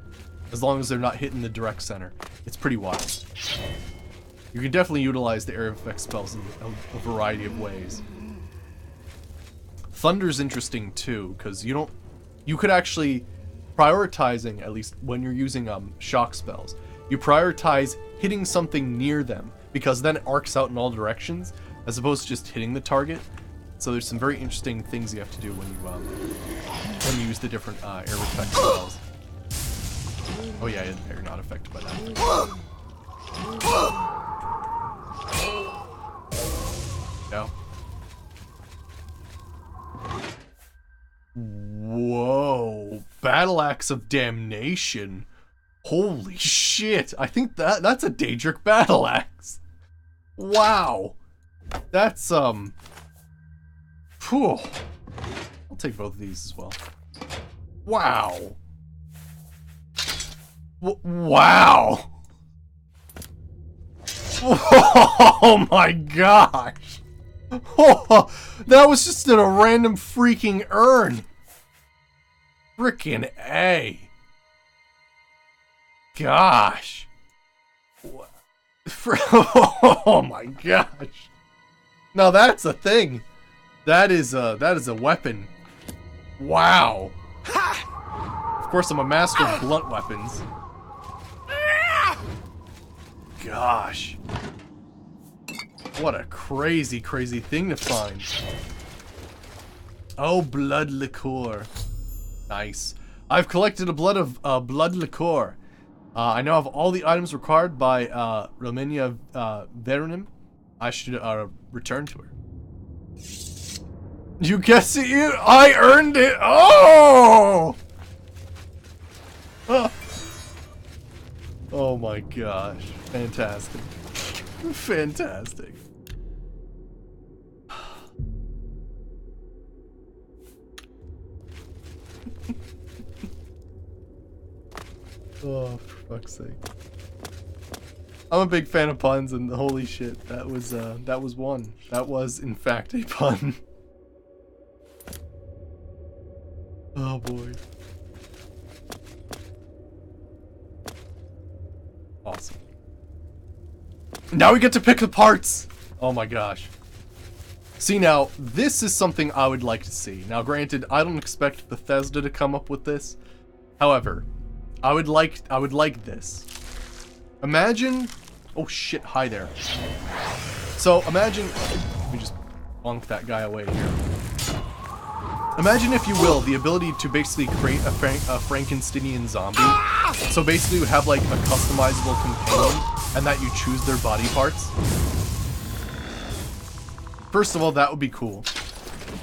as long as they're not hitting the direct center. It's pretty wild. You can definitely utilize the area effect spells in a variety of ways. Thunder's interesting too, because you could actually, prioritizing, at least when you're using shock spells, you prioritize hitting something near them, because then it arcs out in all directions, as opposed to just hitting the target. So there's some very interesting things you have to do when you use the different air effect spells. Oh yeah, you're not affected by that. No. Whoa! Battle Axe of Damnation. Holy shit. shit. I think that's a Daedric battle axe. Wow. That's, Phew. I'll take both of these as well. Wow. Wow. Oh my gosh. Oh, that was just in a random freaking urn. Frickin' A. Gosh. Oh my gosh. Now that's a thing. That is a weapon. Wow. Of course, I'm a master of blunt weapons. Gosh. What a crazy, crazy thing to find. Oh, blood liqueur. Nice. I've collected a blood liqueur. I now have all the items required by Romania Veronim. I should return to her. You guessed it, I earned it! Oh! Oh my gosh. Fantastic. Fantastic. Oh, for fuck's sake. I'm a big fan of puns, and holy shit, that was one. That was, in fact, a pun. Oh boy. Awesome. Now we get to pick the parts! Oh my gosh. See, now, this is something I would like to see. Now, granted, I don't expect Bethesda to come up with this. However, I would like this. Imagine... Oh shit, hi there. So, imagine... Let me just bonk that guy away here. Imagine, if you will, the ability to basically create a Frankensteinian zombie. So basically you have like a customizable companion, and that you choose their body parts. First of all, that would be cool.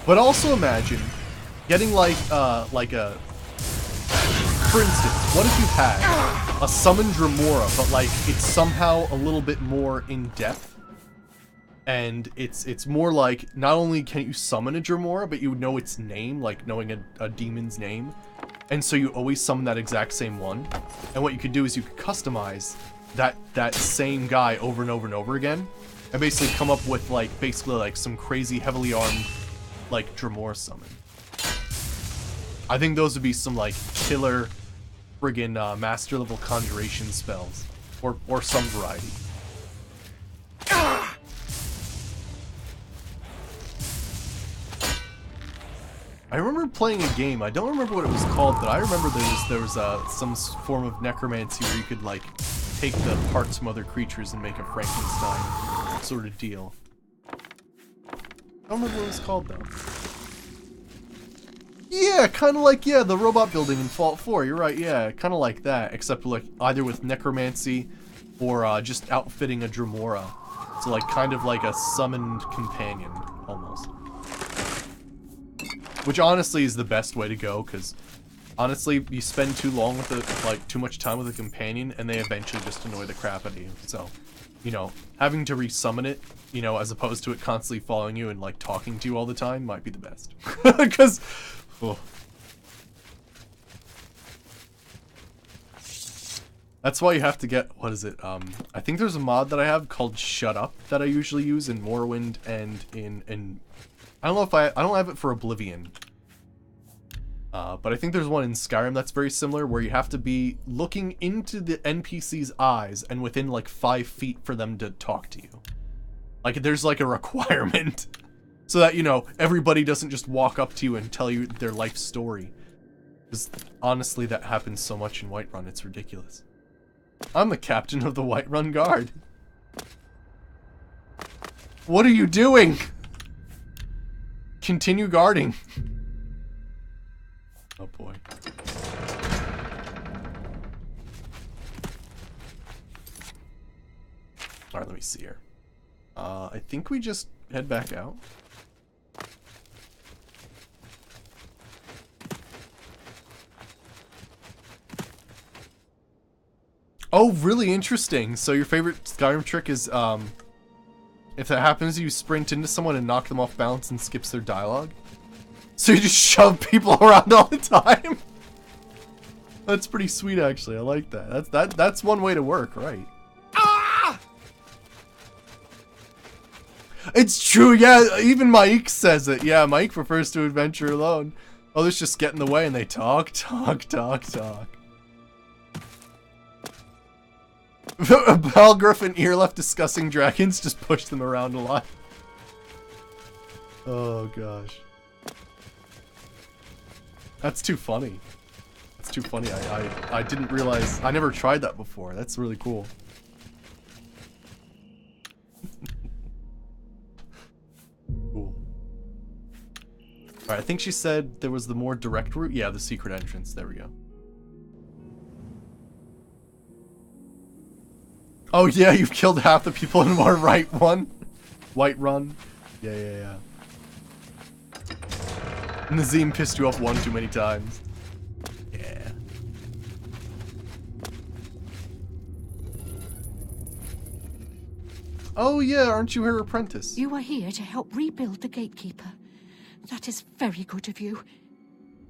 But also imagine getting like a... For instance, what if you had a summoned Dremora, but like it's somehow a little bit more in depth? And it's more like, not only can you summon a Dremora, but you know its name, like knowing a demon's name. And so you always summon that exact same one. And what you could do is you could customize that same guy over and over and over again. And basically come up with like, basically like some crazy heavily armed, like Dremora summon. I think those would be some like killer friggin' master level conjuration spells. Or some variety. I remember playing a game, I don't remember what it was called, but I remember there was some form of necromancy where you could like take the parts from other creatures and make a Frankenstein sort of deal. I don't remember what it was called though. Yeah, kind of like, yeah, the robot building in Fallout 4, you're right, yeah, kind of like that, except like either with necromancy or just outfitting a Dremora. So like kind of like a summoned companion, almost. Which honestly is the best way to go, because honestly, you spend too long with too much time with a companion, and they eventually just annoy the crap out of you. So, you know, having to resummon it, you know, as opposed to it constantly following you and like talking to you all the time might be the best. Because, oh. That's why you have to get, what is it, I think there's a mod that I have called Shut Up that I usually use in Morrowind and in I don't know if I don't have it for Oblivion. But I think there's one in Skyrim that's very similar, where you have to be looking into the NPC's eyes and within like 5 feet for them to talk to you. Like there's like a requirement so that, you know, everybody doesn't just walk up to you and tell you their life story. Because honestly, that happens so much in Whiterun, it's ridiculous. I'm the captain of the Whiterun Guard. What are you doing? Continue guarding. Oh boy. Alright, let me see here. I think we just head back out. Oh, really interesting. So your favorite Skyrim trick is, if that happens, you sprint into someone and knock them off balance and skips their dialogue. So you just shove people around all the time. That's pretty sweet, actually. I like that. That's one way to work, right? Ah! It's true, yeah. Even Mike says it. Yeah, Mike prefers to adventure alone. Others just get in the way and they talk. Balgriff and Earleft discussing dragons just push them around a lot. Oh gosh. That's too funny. That's too funny. I didn't realize. I never tried that before. That's really cool. Cool. Alright, I think she said there was the more direct route. Yeah, the secret entrance. There we go. Oh yeah, you've killed half the people in our right one. White run. Yeah. Nazim pissed you off one too many times. Yeah. Oh yeah, aren't you her apprentice? You are here to help rebuild the gatekeeper. That is very good of you,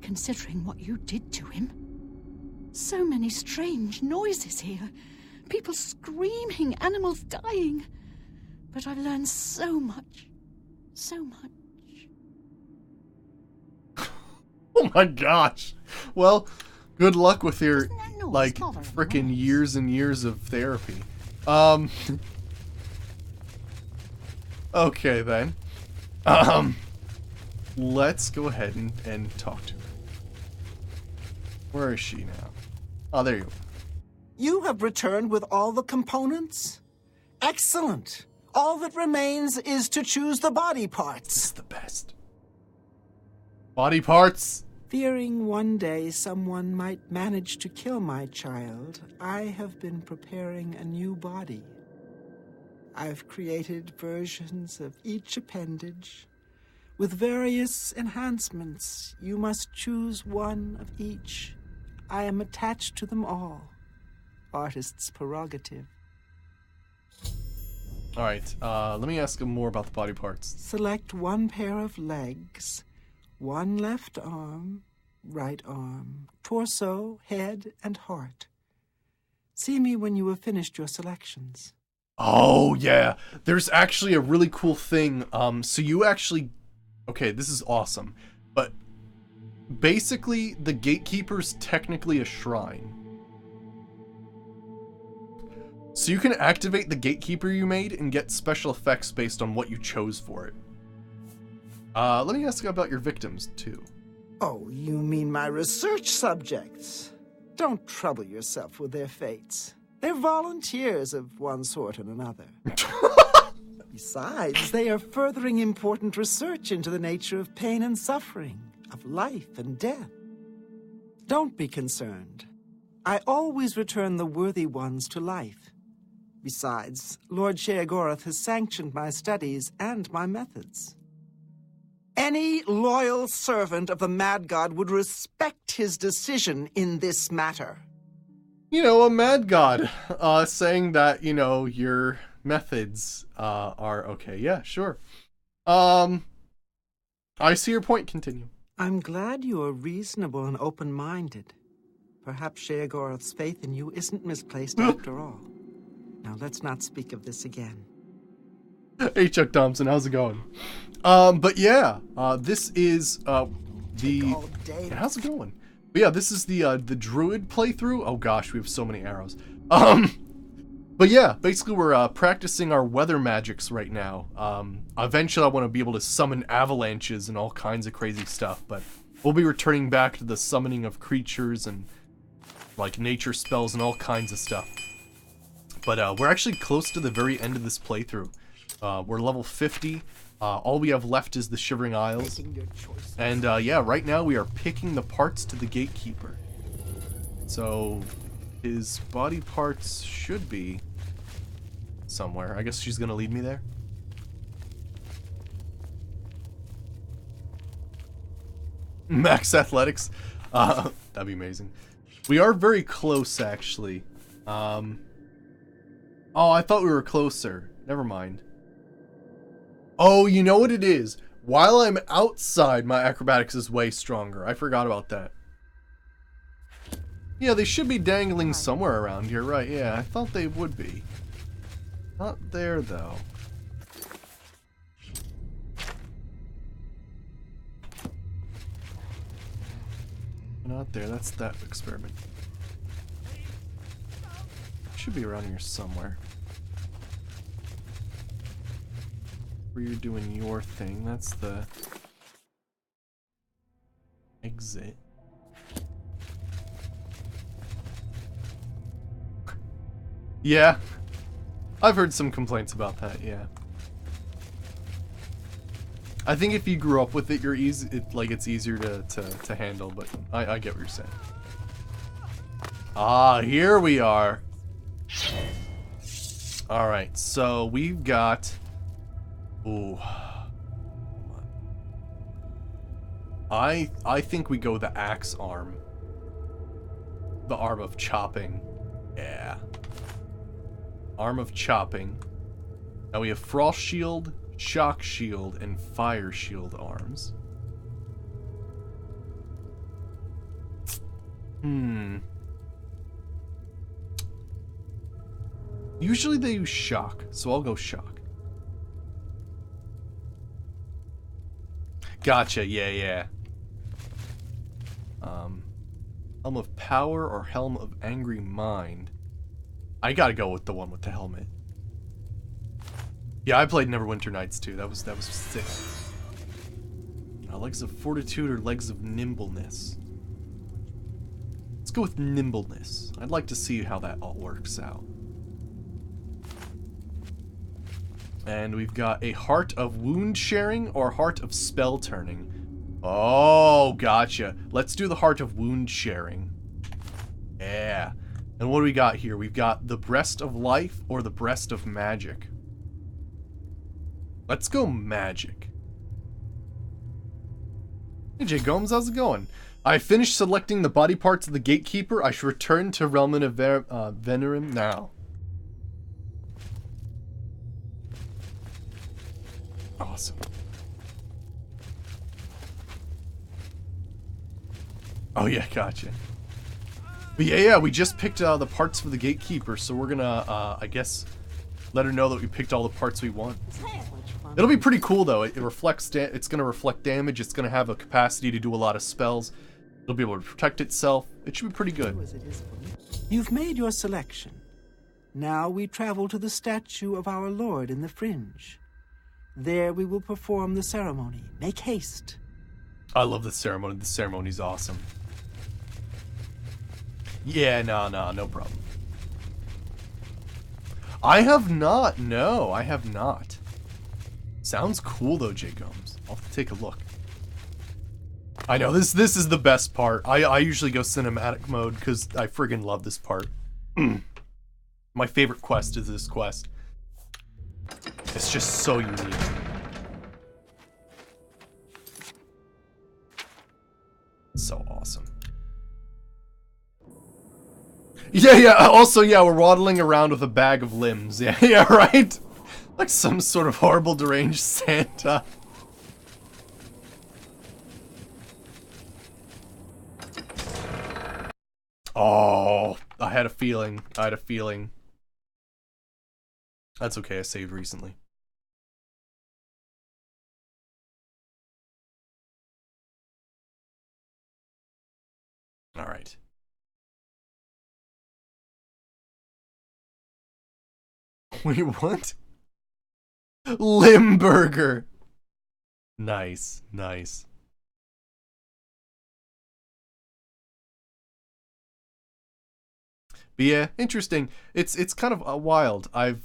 considering what you did to him. So many strange noises here. People screaming, animals dying. But I've learned so much. So much. Oh my gosh. Well, good luck with your, like, frickin' years and years of therapy. Okay then. Let's go ahead and talk to her. Where is she now? Oh, there you go. You have returned with all the components? Excellent. All that remains is to choose the body parts. This is the best. Body parts. Fearing one day someone might manage to kill my child, I have been preparing a new body. I've created versions of each appendage. With various enhancements, you must choose one of each. I am attached to them all. Artist's prerogative. Alright, let me ask him more about the body parts. Select one pair of legs, one left arm, right arm, torso, head, and heart. See me when you have finished your selections. Oh, yeah. There's actually a really cool thing. So you actually... Okay, this is awesome. But basically, the gatekeeper's technically a shrine. So you can activate the gatekeeper you made and get special effects based on what you chose for it. Let me ask you about your victims, too. Oh, you mean my research subjects? Don't trouble yourself with their fates. They're volunteers of one sort or another. Besides, they are furthering important research into the nature of pain and suffering, of life and death. Don't be concerned. I always return the worthy ones to life. Besides, Lord Sheogorath has sanctioned my studies and my methods. Any loyal servant of the Mad God would respect his decision in this matter. You know, a Mad God, saying that, you know, your methods, are okay. Yeah, sure. I see your point. Continue. I'm glad you are reasonable and open-minded. Perhaps Sheogorath's faith in you isn't misplaced after all. Now, let's not speak of this again. Hey, Chuck Thompson, how's it going? But yeah, this is, how's it going? But yeah, this is the Druid playthrough. Oh gosh, we have so many arrows. But yeah, basically we're, practicing our weather magics right now. Eventually I want to be able to summon avalanches and all kinds of crazy stuff, but we'll be returning back to the summoning of creatures and, like, nature spells and all kinds of stuff. But, we're actually close to the very end of this playthrough. We're level 50. All we have left is the Shivering Isles. And, yeah, right now we are picking the parts to the Gatekeeper. So, his body parts should be somewhere. I guess she's gonna lead me there. Max Athletics. That'd be amazing. We are very close, actually. Oh, I thought we were closer. Never mind. Oh, you know what it is? While I'm outside, my acrobatics is way stronger. I forgot about that. Yeah, they should be dangling somewhere around here, right? Yeah, I thought they would be. Not there, though. Not there, that's that experiment. Should be around here somewhere. Where you're doing your thing, that's the exit. Yeah, I've heard some complaints about that, yeah. I think if you grew up with it, you're easy. It's easier to handle. But I get what you're saying. Ah, here we are. All right, so we've got. Ooh. I think we go the axe arm. The arm of chopping. Yeah. Arm of chopping. Now we have frost shield, shock shield, and fire shield arms. Usually they use shock, so I'll go shock. Gotcha, yeah. Helm of Power or Helm of Angry Mind? I gotta go with the one with the helmet. Yeah, I played Neverwinter Nights too. That was sick. Legs of Fortitude or Legs of Nimbleness? Let's go with Nimbleness. I'd like to see how that all works out. And we've got a Heart of Wound Sharing or Heart of Spell Turning. Oh, gotcha. Let's do the Heart of Wound Sharing. Yeah. And what do we got here? We've got the Breast of Life or the Breast of Magic. Let's go Magic. Hey Jay Gomes, how's it going? I finished selecting the body parts of the Gatekeeper. I should return to Relman of Venerim now. Awesome. Oh yeah, gotcha. But yeah, we just picked the parts for the Gatekeeper, so we're gonna, I guess, let her know that we picked all the parts we want. It'll be pretty cool though. It reflects. It's gonna reflect damage. It's gonna have a capacity to do a lot of spells. It'll be able to protect itself. It should be pretty good. You've made your selection. Now we travel to the statue of our Lord in the Fringe. There we will perform the ceremony. Make haste. I love the ceremony. The ceremony's awesome. Yeah, no problem. I have not. No, I have not. Sounds cool though, Jay Gomes. I'll have to take a look. I know, this is the best part. I usually go cinematic mode because I friggin' love this part. My favorite quest is this quest. It's just so unique. So awesome. Yeah, also, yeah, we're waddling around with a bag of limbs. Yeah, right? Like some sort of horrible deranged Santa. Oh, I had a feeling. That's okay, I saved recently. Alright. Wait, what? Limburger. Nice. But yeah, interesting. It's kind of wild. I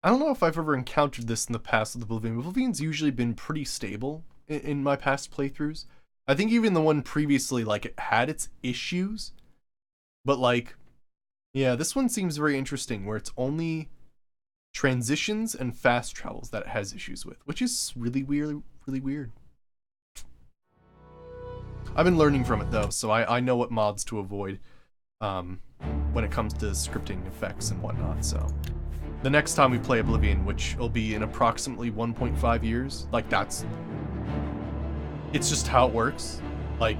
don't know if I've ever encountered this in the past with Oblivion. Oblivion's usually been pretty stable in my past playthroughs. I think even the one previously, like, it had its issues. But, like, yeah, this one seems very interesting, where it's only transitions and fast travels that it has issues with, which is really weird. I've been learning from it, though, so I know what mods to avoid. when it comes to scripting effects and whatnot. So the next time we play Oblivion, which will be in approximately 1.5 years, like it's just how it works. Like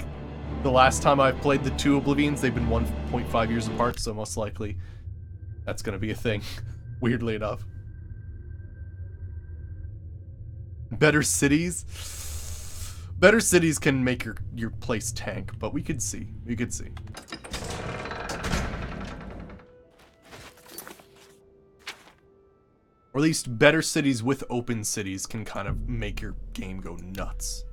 the last time I've played the 2 Oblivions, they've been 1.5 years apart, so most likely that's gonna be a thing, weirdly enough. Better cities? Better cities can make your place tank, but we could see. We could see. Or at least better cities with open cities can kind of make your game go nuts.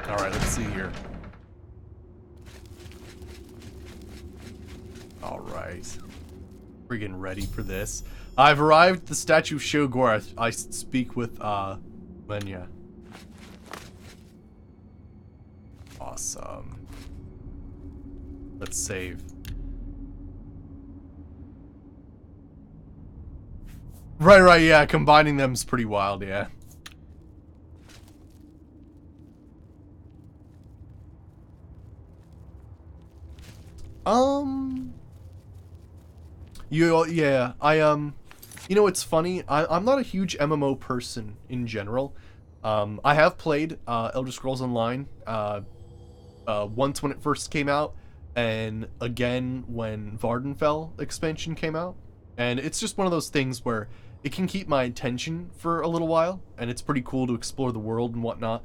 Alright, let's see here. Alright. We're getting ready for this. I've arrived at the statue of Shogor. I speak with, Lenya. Awesome. Let's save. Right, yeah, combining them is pretty wild, yeah. You know, it's funny, I'm not a huge MMO person in general. I have played, Elder Scrolls Online, once when it first came out, and again when Vardenfell expansion came out. And it's just one of those things where it can keep my attention for a little while, and it's pretty cool to explore the world and whatnot.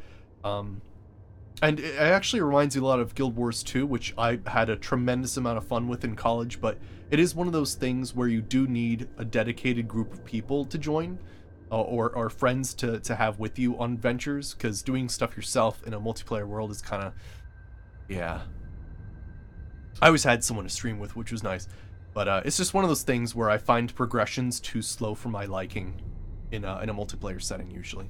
And it actually reminds me a lot of Guild Wars 2, which I had a tremendous amount of fun with in college, but it is one of those things where you do need a dedicated group of people to join, or friends to have with you on adventures, because doing stuff yourself in a multiplayer world is kind of, yeah. I always had someone to stream with, which was nice, but it's just one of those things where I find progressions too slow for my liking in a multiplayer setting, usually.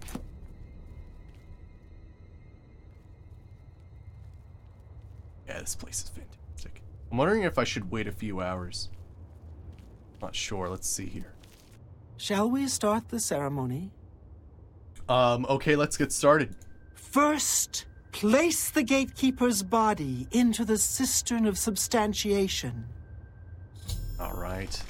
Yeah, this place is fantastic. I'm wondering if I should wait a few hours. Not sure. Let's see here. Shall we start the ceremony? Okay, let's get started. First, place the gatekeeper's body into the cistern of substantiation. All right.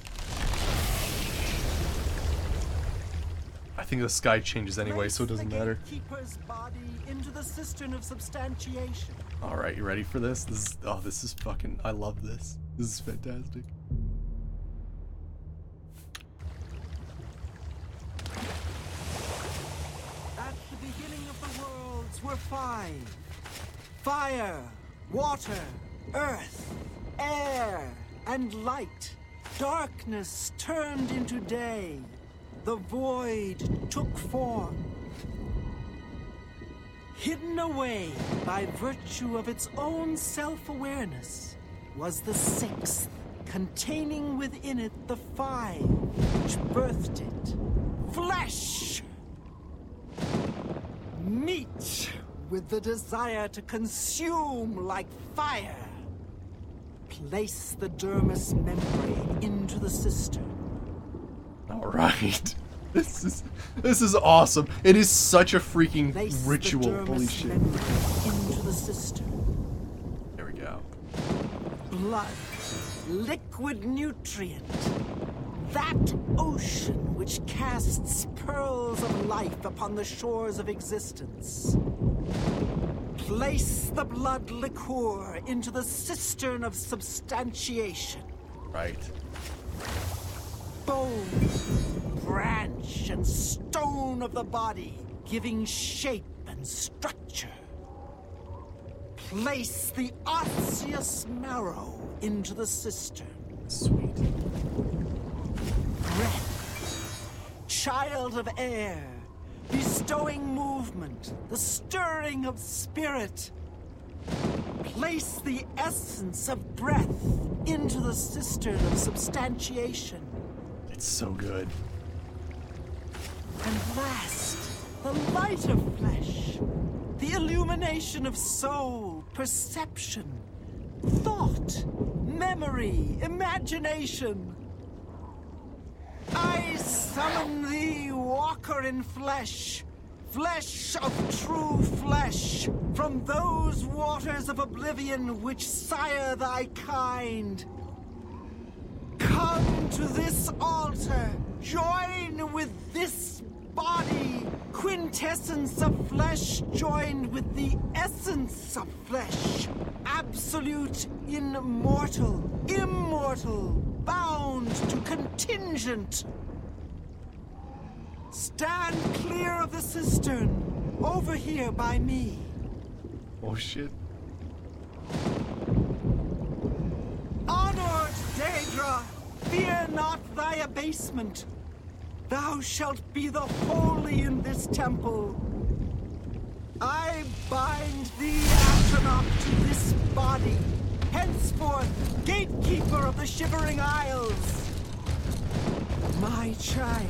I think the sky changes anyway, so it doesn't matter. Place the gatekeeper's body into the cistern of substantiation. All right, you ready for this? This is fucking, I love this. This is fantastic. At the beginning of the worlds were 5. Fire, water, earth, air, and light. Darkness turned into day. The void took form. Hidden away by virtue of its own self-awareness was the 6th, containing within it the 5, which birthed it. Flesh! Meat with the desire to consume like fire. Place the dermis membrane into the cistern. All right. This is awesome. It is such a freaking Place ritual. the dermis Holy shit. membrane into the cistern. There we go. Blood, liquid nutrient. That ocean which casts pearls of life upon the shores of existence. Place the blood liqueur into the cistern of substantiation. Right. Bone, branch, and stone of the body, giving shape and structure. Place the osseous marrow into the cistern. Sweet. Breath, child of air, bestowing movement, the stirring of spirit. Place the essence of breath into the cistern of substantiation. It's so good. And last, the light of flesh, the illumination of soul, perception, thought, memory, imagination. I summon thee, walker in flesh, Flesh of true flesh, from those waters of oblivion which sire thy kind. Come to this altar, join with this body, quintessence of flesh joined with the essence of flesh, absolute immortal, immortal, bound to contingent. Stand clear of the cistern, over here by me. Oh shit. Honored Daedra, fear not thy abasement. Thou shalt be the holy in this temple. I bind thee, Atronach, to this body, henceforth gatekeeper of the Shivering Isles. My child,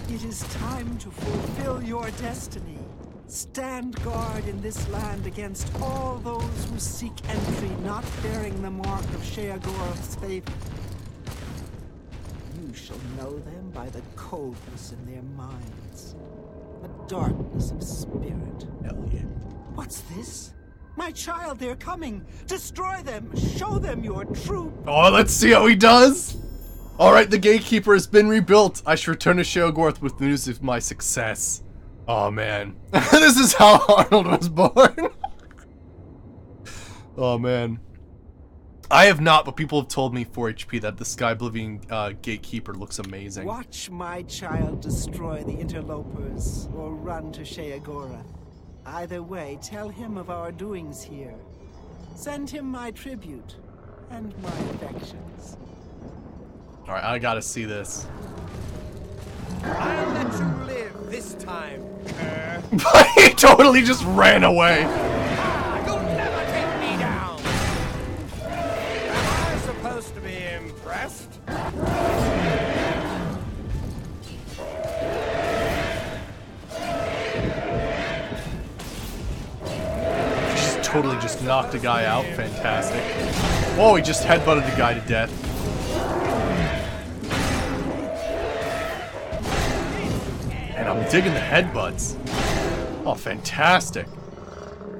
it is time to fulfill your destiny. Stand guard in this land against all those who seek entry not bearing the mark of Sheogorath's favor. You shall know them by the coldness in their minds, the darkness of spirit. Hell yeah. What's this? My child, they're coming! Destroy them! Show them your true... Oh, let's see how he does! Alright, the gatekeeper has been rebuilt. I shall return to Sheogorath with news of my success. Oh man. This is how Arnold was born. Oh man. I have not, but people have told me 4 HP that the Sky Oblivion gatekeeper looks amazing. Watch my child destroy the interlopers or run to Sheogorath. Either way, tell him of our doings here. Send him my tribute and my affections. Alright, I gotta see this. I'll let you live this time, cur. He totally just ran away. You'll never take me down. Am I supposed to be impressed? Totally just knocked a guy out. Fantastic. Whoa, he just headbutted a guy to death. And I'm digging the headbutts. Oh, fantastic.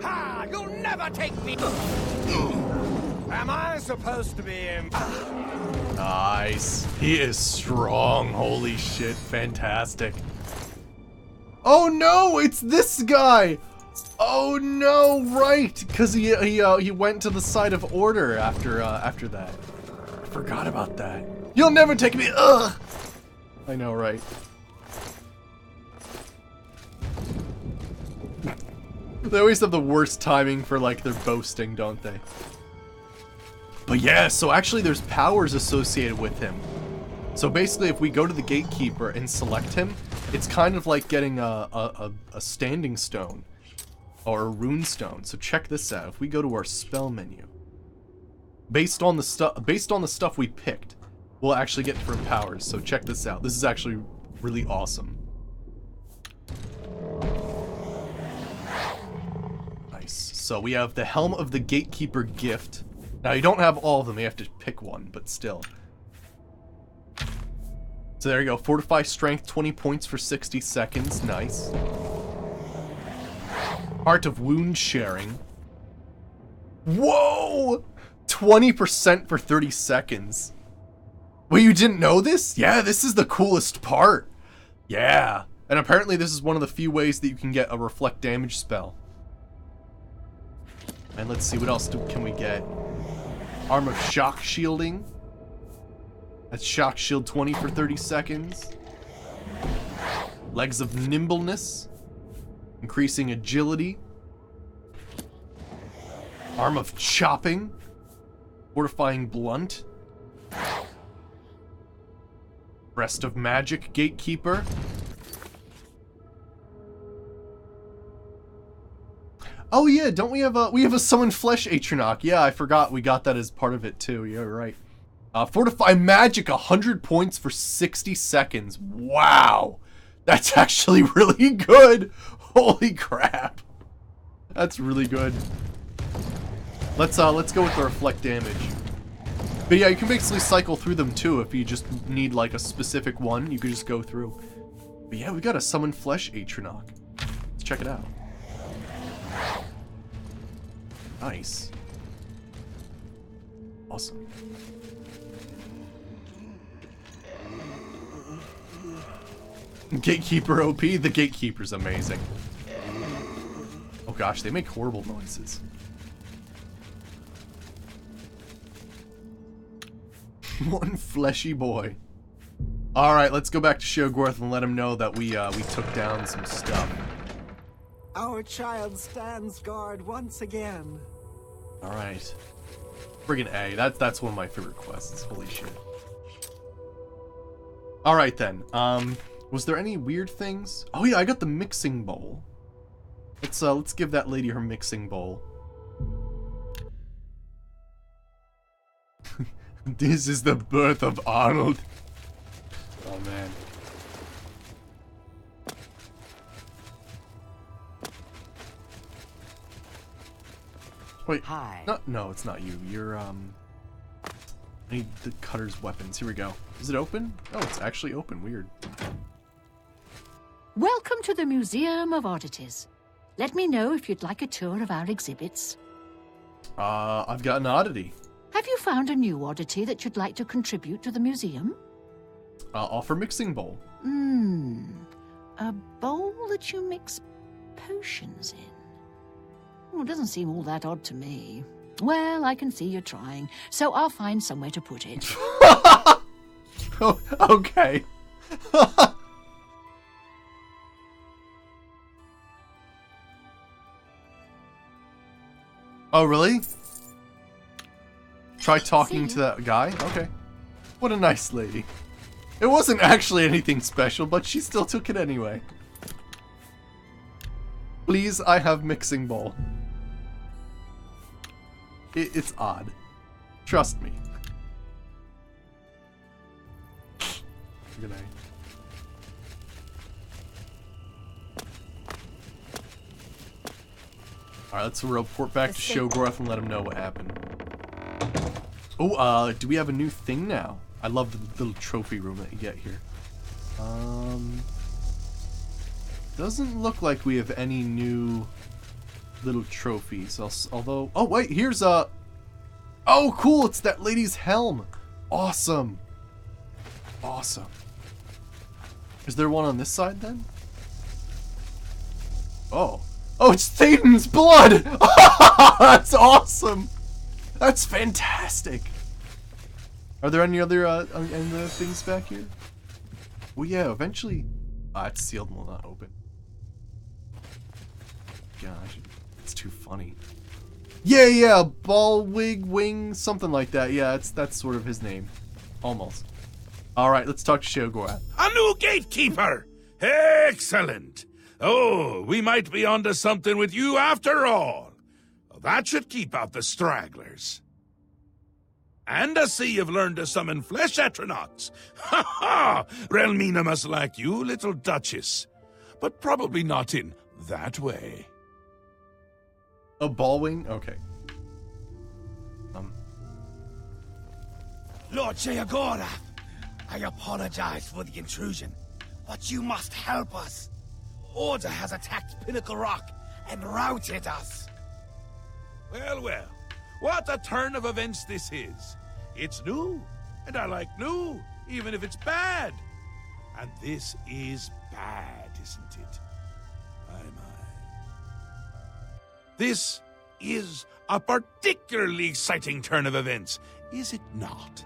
Ha! You'll never take me. Am I supposed to be impressed? Nice. He is strong. Holy shit. Fantastic. Oh no, it's this guy. Oh no, right, because he went to the side of order after that. I forgot about that. You'll never take me. Ugh. I know, right? They always have the worst timing for like their boasting, don't they? But yeah, so actually there's powers associated with him. So basically, if we go to the gatekeeper and select him, it's kind of like getting a standing stone. Or a rune stone. So check this out. If we go to our spell menu, based on the stuff we picked, we'll actually get different powers. So check this out. This is actually really awesome. Nice. So we have the Helm of the Gatekeeper gift. Now you don't have all of them. You have to pick one, but still. So there you go. Fortify strength, 20 points for 60 seconds. Nice. Art of Wound Sharing. Whoa! 20% for 30 seconds. Wait, you didn't know this? Yeah, this is the coolest part. Yeah. And apparently this is one of the few ways that you can get a reflect damage spell. And let's see, what else can we get? Arm of Shock Shielding. That's Shock Shield 20 for 30 seconds. Legs of Nimbleness. Increasing agility. Arm of Chopping. Fortifying Blunt. Breast of Magic Gatekeeper. Oh yeah, don't we have a Summon Flesh Atronach? Yeah, I forgot we got that as part of it too. Yeah, right. Fortify Magic, 100 points for 60 seconds. Wow. That's actually really good. Holy crap. That's really good. Let's go with the reflect damage. But yeah, you can basically cycle through them too if you just need like a specific one. You could just go through. But yeah, we got a Summon Flesh Atronach. check it out. Nice. Awesome. Gatekeeper OP? The Gatekeeper's amazing. Oh gosh, they make horrible noises. One fleshy boy. Alright, let's go back to Shoggoth and let him know that we took down some stuff. Our child stands guard once again. Alright. Friggin' A. That's one of my favorite quests. Holy shit. Alright then. Was there any weird things? Oh yeah, I got the mixing bowl. Let's give that lady her mixing bowl. This is the birth of Arnold. Oh man. Wait. Hi. No, it's not you. You're I need the cutter's weapons. Here we go. Is it open? Oh, it's actually open. Weird. Welcome to the Museum of Oddities. Let me know if you'd like a tour of our exhibits. I've got an oddity. Have you found a new oddity that you'd like to contribute to the museum? Offer mixing bowl. A bowl that you mix potions in? Well, it doesn't seem all that odd to me. Well, I can see you're trying, so I'll find somewhere to put it. Oh, okay. Oh, really? Try talking to that guy? Okay. What a nice lady. It wasn't actually anything special, but she still took it anyway. Please, I have mixing bowl. It's odd. Trust me. Good night. Alright, let's report back to Shoggoth and let him know what happened. Oh, do we have a new thing now? I love the little trophy room that you get here. Doesn't look like we have any new little trophies. Although, oh wait, here's a... Oh, cool, it's that lady's helm. Awesome. Awesome. Is there one on this side then? Oh. Oh, it's Thaden's blood! That's awesome! That's fantastic! Are there any other things back here? Well, yeah, eventually... Ah, it's sealed and will not open. Gosh, it's too funny. Yeah, Ballwig Wing, something like that. Yeah, that's sort of his name. Almost. Alright, let's talk to Shoggoth. A new gatekeeper! Excellent! Oh, we might be onto something with you after all. That should keep out the stragglers. And I see you've learned to summon flesh atronachs. Ha ha! Relmina must like you, little Duchess. But probably not in that way. A ballwing? Okay. Lord Sheogorath, I apologize for the intrusion, but you must help us. Order has attacked Pinnacle Rock and routed us. Well, what a turn of events this is. It's new, and I like new, even if it's bad. And this is bad, isn't it? My. This is a particularly exciting turn of events, is it not?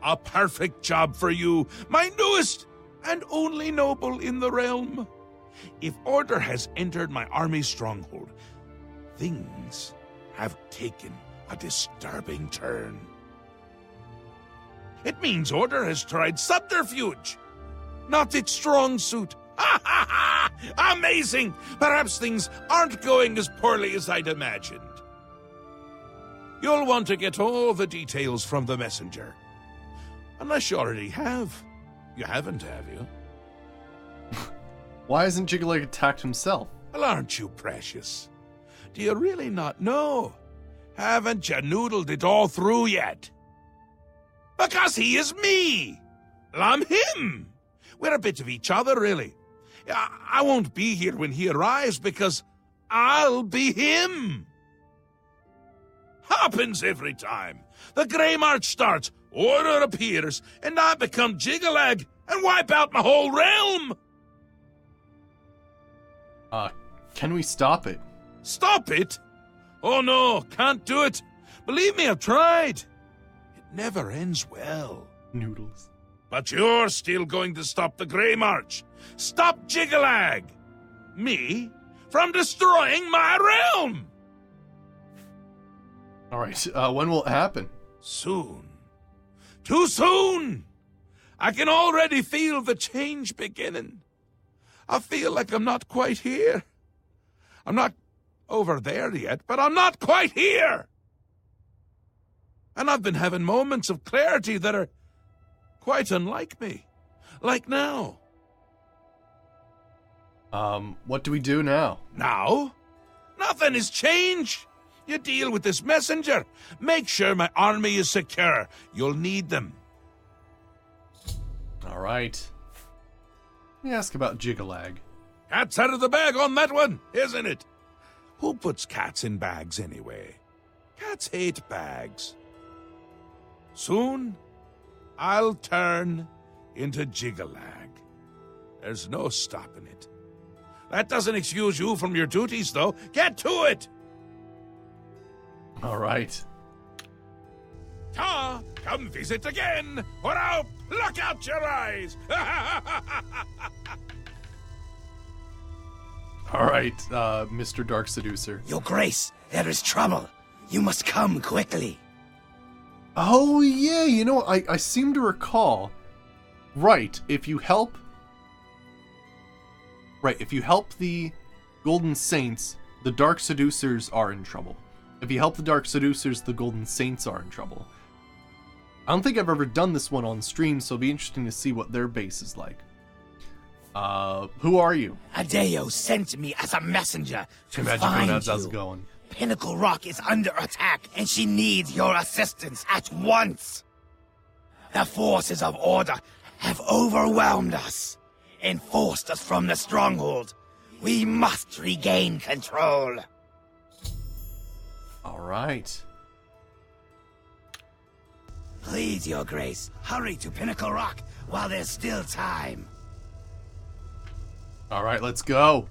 A perfect job for you, my newest and only noble in the realm. If Order has entered my army's stronghold, things have taken a disturbing turn. It means Order has tried subterfuge, not its strong suit. Ha ha ha! Amazing! Perhaps things aren't going as poorly as I'd imagined. You'll want to get all the details from the messenger. Unless you already have. You haven't, have you? Why hasn't Jiggalig attacked himself? Well, aren't you precious? Do you really not know? Haven't you noodled it all through yet? Because he is me! Well, I'm him! We're a bit of each other, really. I won't be here when he arrives because I'll be him. Happens every time. The Grey March starts, order appears, and I become Jiggalag and wipe out my whole realm. Can we stop it? Stop it? Oh no, can't do it. Believe me, I've tried. It never ends well. Noodles. But you're still going to stop the Grey March. Stop Jiggalag. Me from destroying my realm. Alright, when will it happen? Soon. Too soon. I can already feel the change beginning. I feel like I'm not quite here. I'm not over there yet, but I'm not quite here. And I've been having moments of clarity that are quite unlike me. Like now. What do we do now? Now? Nothing has changed. You deal with this messenger. Make sure my army is secure. You'll need them. Alright. Let me ask about Jiggalag. Cat's out of the bag on that one, isn't it? Who puts cats in bags anyway? Cats hate bags. Soon, I'll turn into Jiggalag. There's no stopping it. That doesn't excuse you from your duties, though. Get to it! Alright. Ta! Come visit again, or I'll pluck out your eyes! Alright, Mr. Dark Seducer. Your Grace, there is trouble. You must come quickly. Oh, yeah, you know, I seem to recall. Right, if you help... Right, if you help the Golden Saints, the Dark Seducers are in trouble. If you help the Dark Seducers, the Golden Saints are in trouble. I don't think I've ever done this one on stream, so it'll be interesting to see what their base is like. Who are you? Adeo sent me as a messenger to Imagine find how's you. it going. Pinnacle Rock is under attack, and she needs your assistance at once. The forces of order have overwhelmed us and forced us from the stronghold. We must regain control. Alright. Please, Your Grace, hurry to Pinnacle Rock while there's still time. Alright, let's go.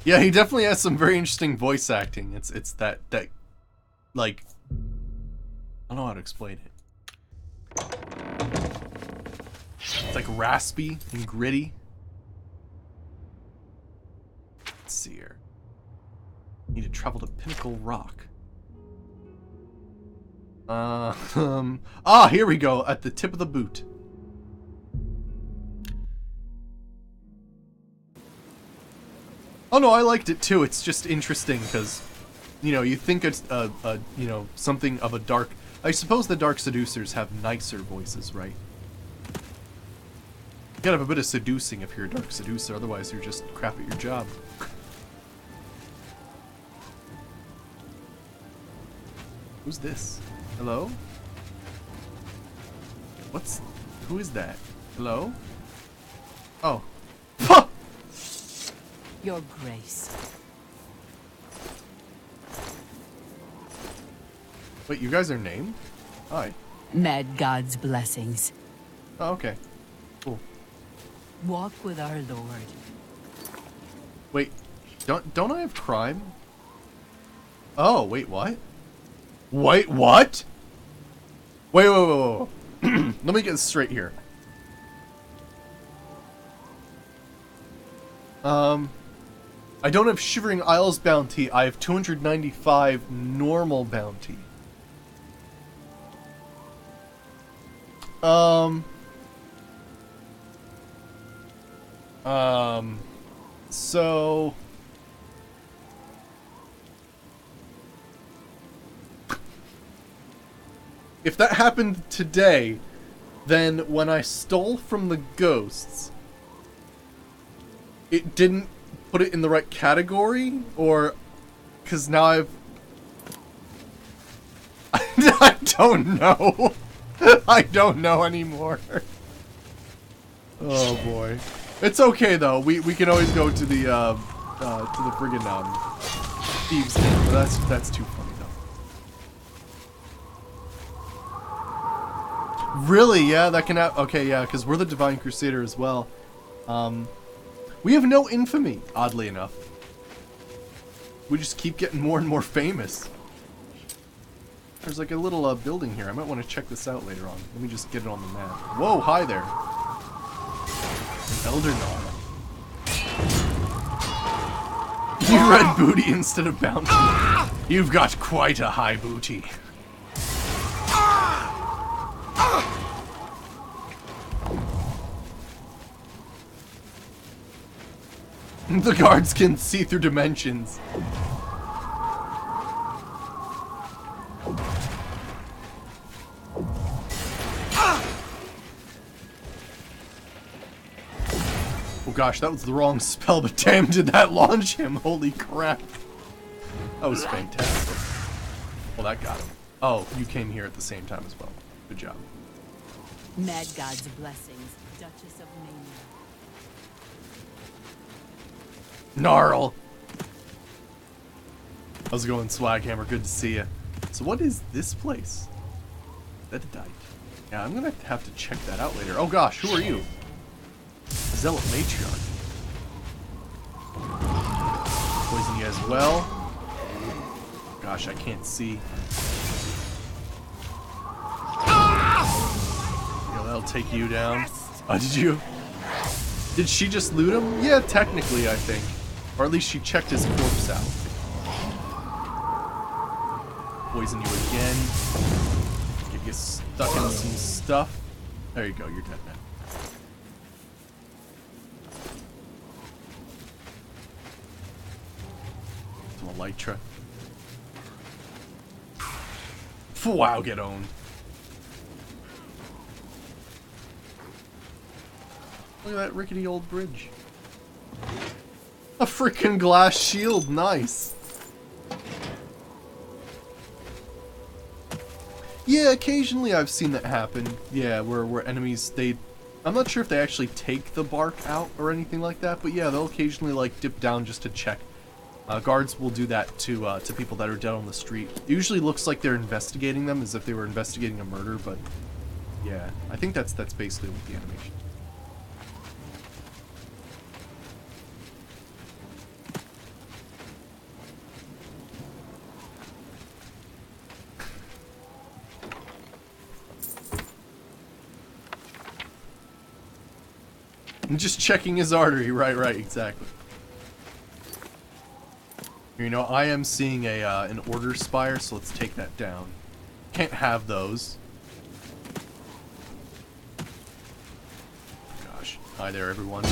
Yeah, he definitely has some very interesting voice acting. It's that like, I don't know how to explain it. It's like raspy and gritty. Let's see here. Need to travel to Pinnacle Rock. Here we go, at the tip of the boot. Oh no, I liked it too. It's just interesting because, you know, you think it's you know, something of a dark. I suppose the Dark Seducers have nicer voices, right? You gotta have a bit of seducing if you're a Dark Seducer, otherwise you're just crap at your job. Who's this? Hello? Who is that? Hello? Oh. Puh! Your Grace. Wait, you guys are named? Hi. Mad God's blessings. Oh, okay. Cool. Walk with our Lord. Wait, don't I have crime? Oh, wait, what? Wait, what? Wait. Let me get this straight here. I don't have Shivering Isles bounty. I have 295 normal bounty. So... If that happened today, then when I stole from the ghosts, it didn't put it in the right category? Or... Because now I've... I don't know. I don't know anymore. Oh boy. It's okay though. We can always go to the friggin' thieves game, but that's too funny though. Really? Yeah, that can happen. Okay, yeah, because we're the Divine Crusader as well. We have no infamy, oddly enough. We just keep getting more and more famous. There's like a little building here. I might want to check this out later on. Let me just get it on the map. Whoa, hi there. Elder Gnarl. You read booty instead of bounty. You've got quite a high booty. The guards can see through dimensions. Oh gosh, that was the wrong spell, but damn, did that launch him? Holy crap. That was fantastic. Well, that got him. Oh, you came here at the same time as well. Good job. Mad God's blessings, Duchess of Mania. Gnarl! How's it going, Swaghammer? Good to see you. So what is this place? That died. Yeah, I'm gonna have to check that out later. Oh gosh, who are you? Zealot Matriarch. Poison you as well. Gosh, I can't see. Yeah, that'll take you down. Oh, did you? Did she just loot him? Yeah, technically, I think. Or at least she checked his corpse out. Poison you again. Get you stuck in some stuff. There you go, you're dead now. Some Elytra. Wow, get owned. Look at that rickety old bridge. A freaking glass shield, nice. Yeah, occasionally I've seen that happen. Yeah, where enemies, I'm not sure if they actually take the bark out or anything like that, but yeah, they'll occasionally like dip down just to check. Guards will do that to people that are dead on the street. It usually looks like they're investigating them as if they were investigating a murder, but yeah, I think that's basically what the animation. I'm just checking his artery. Right, exactly. You know, I am seeing an order spire, so let's take that down. Can't have those. Gosh. Hi there, everyone.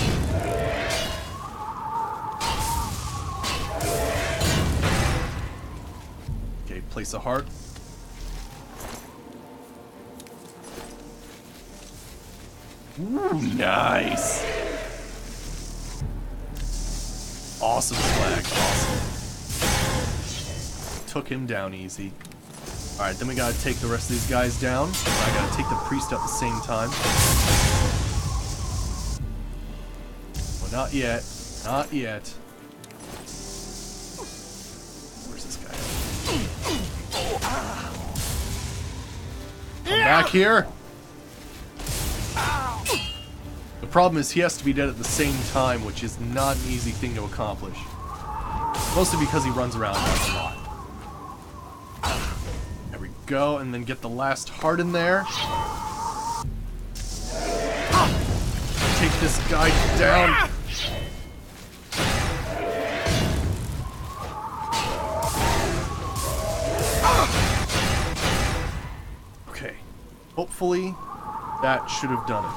Okay, place a heart. Ooh, nice. Awesome flag. Awesome. Took him down easy. Alright, then we gotta take the rest of these guys down. I gotta take the priest at the same time. Well, not yet. Not yet. Where's this guy? Come back here. The problem is he has to be dead at the same time, which is not an easy thing to accomplish. Mostly because he runs around a lot. There we go, and then get the last heart in there. Take this guy down. Okay. Hopefully, that should have done it.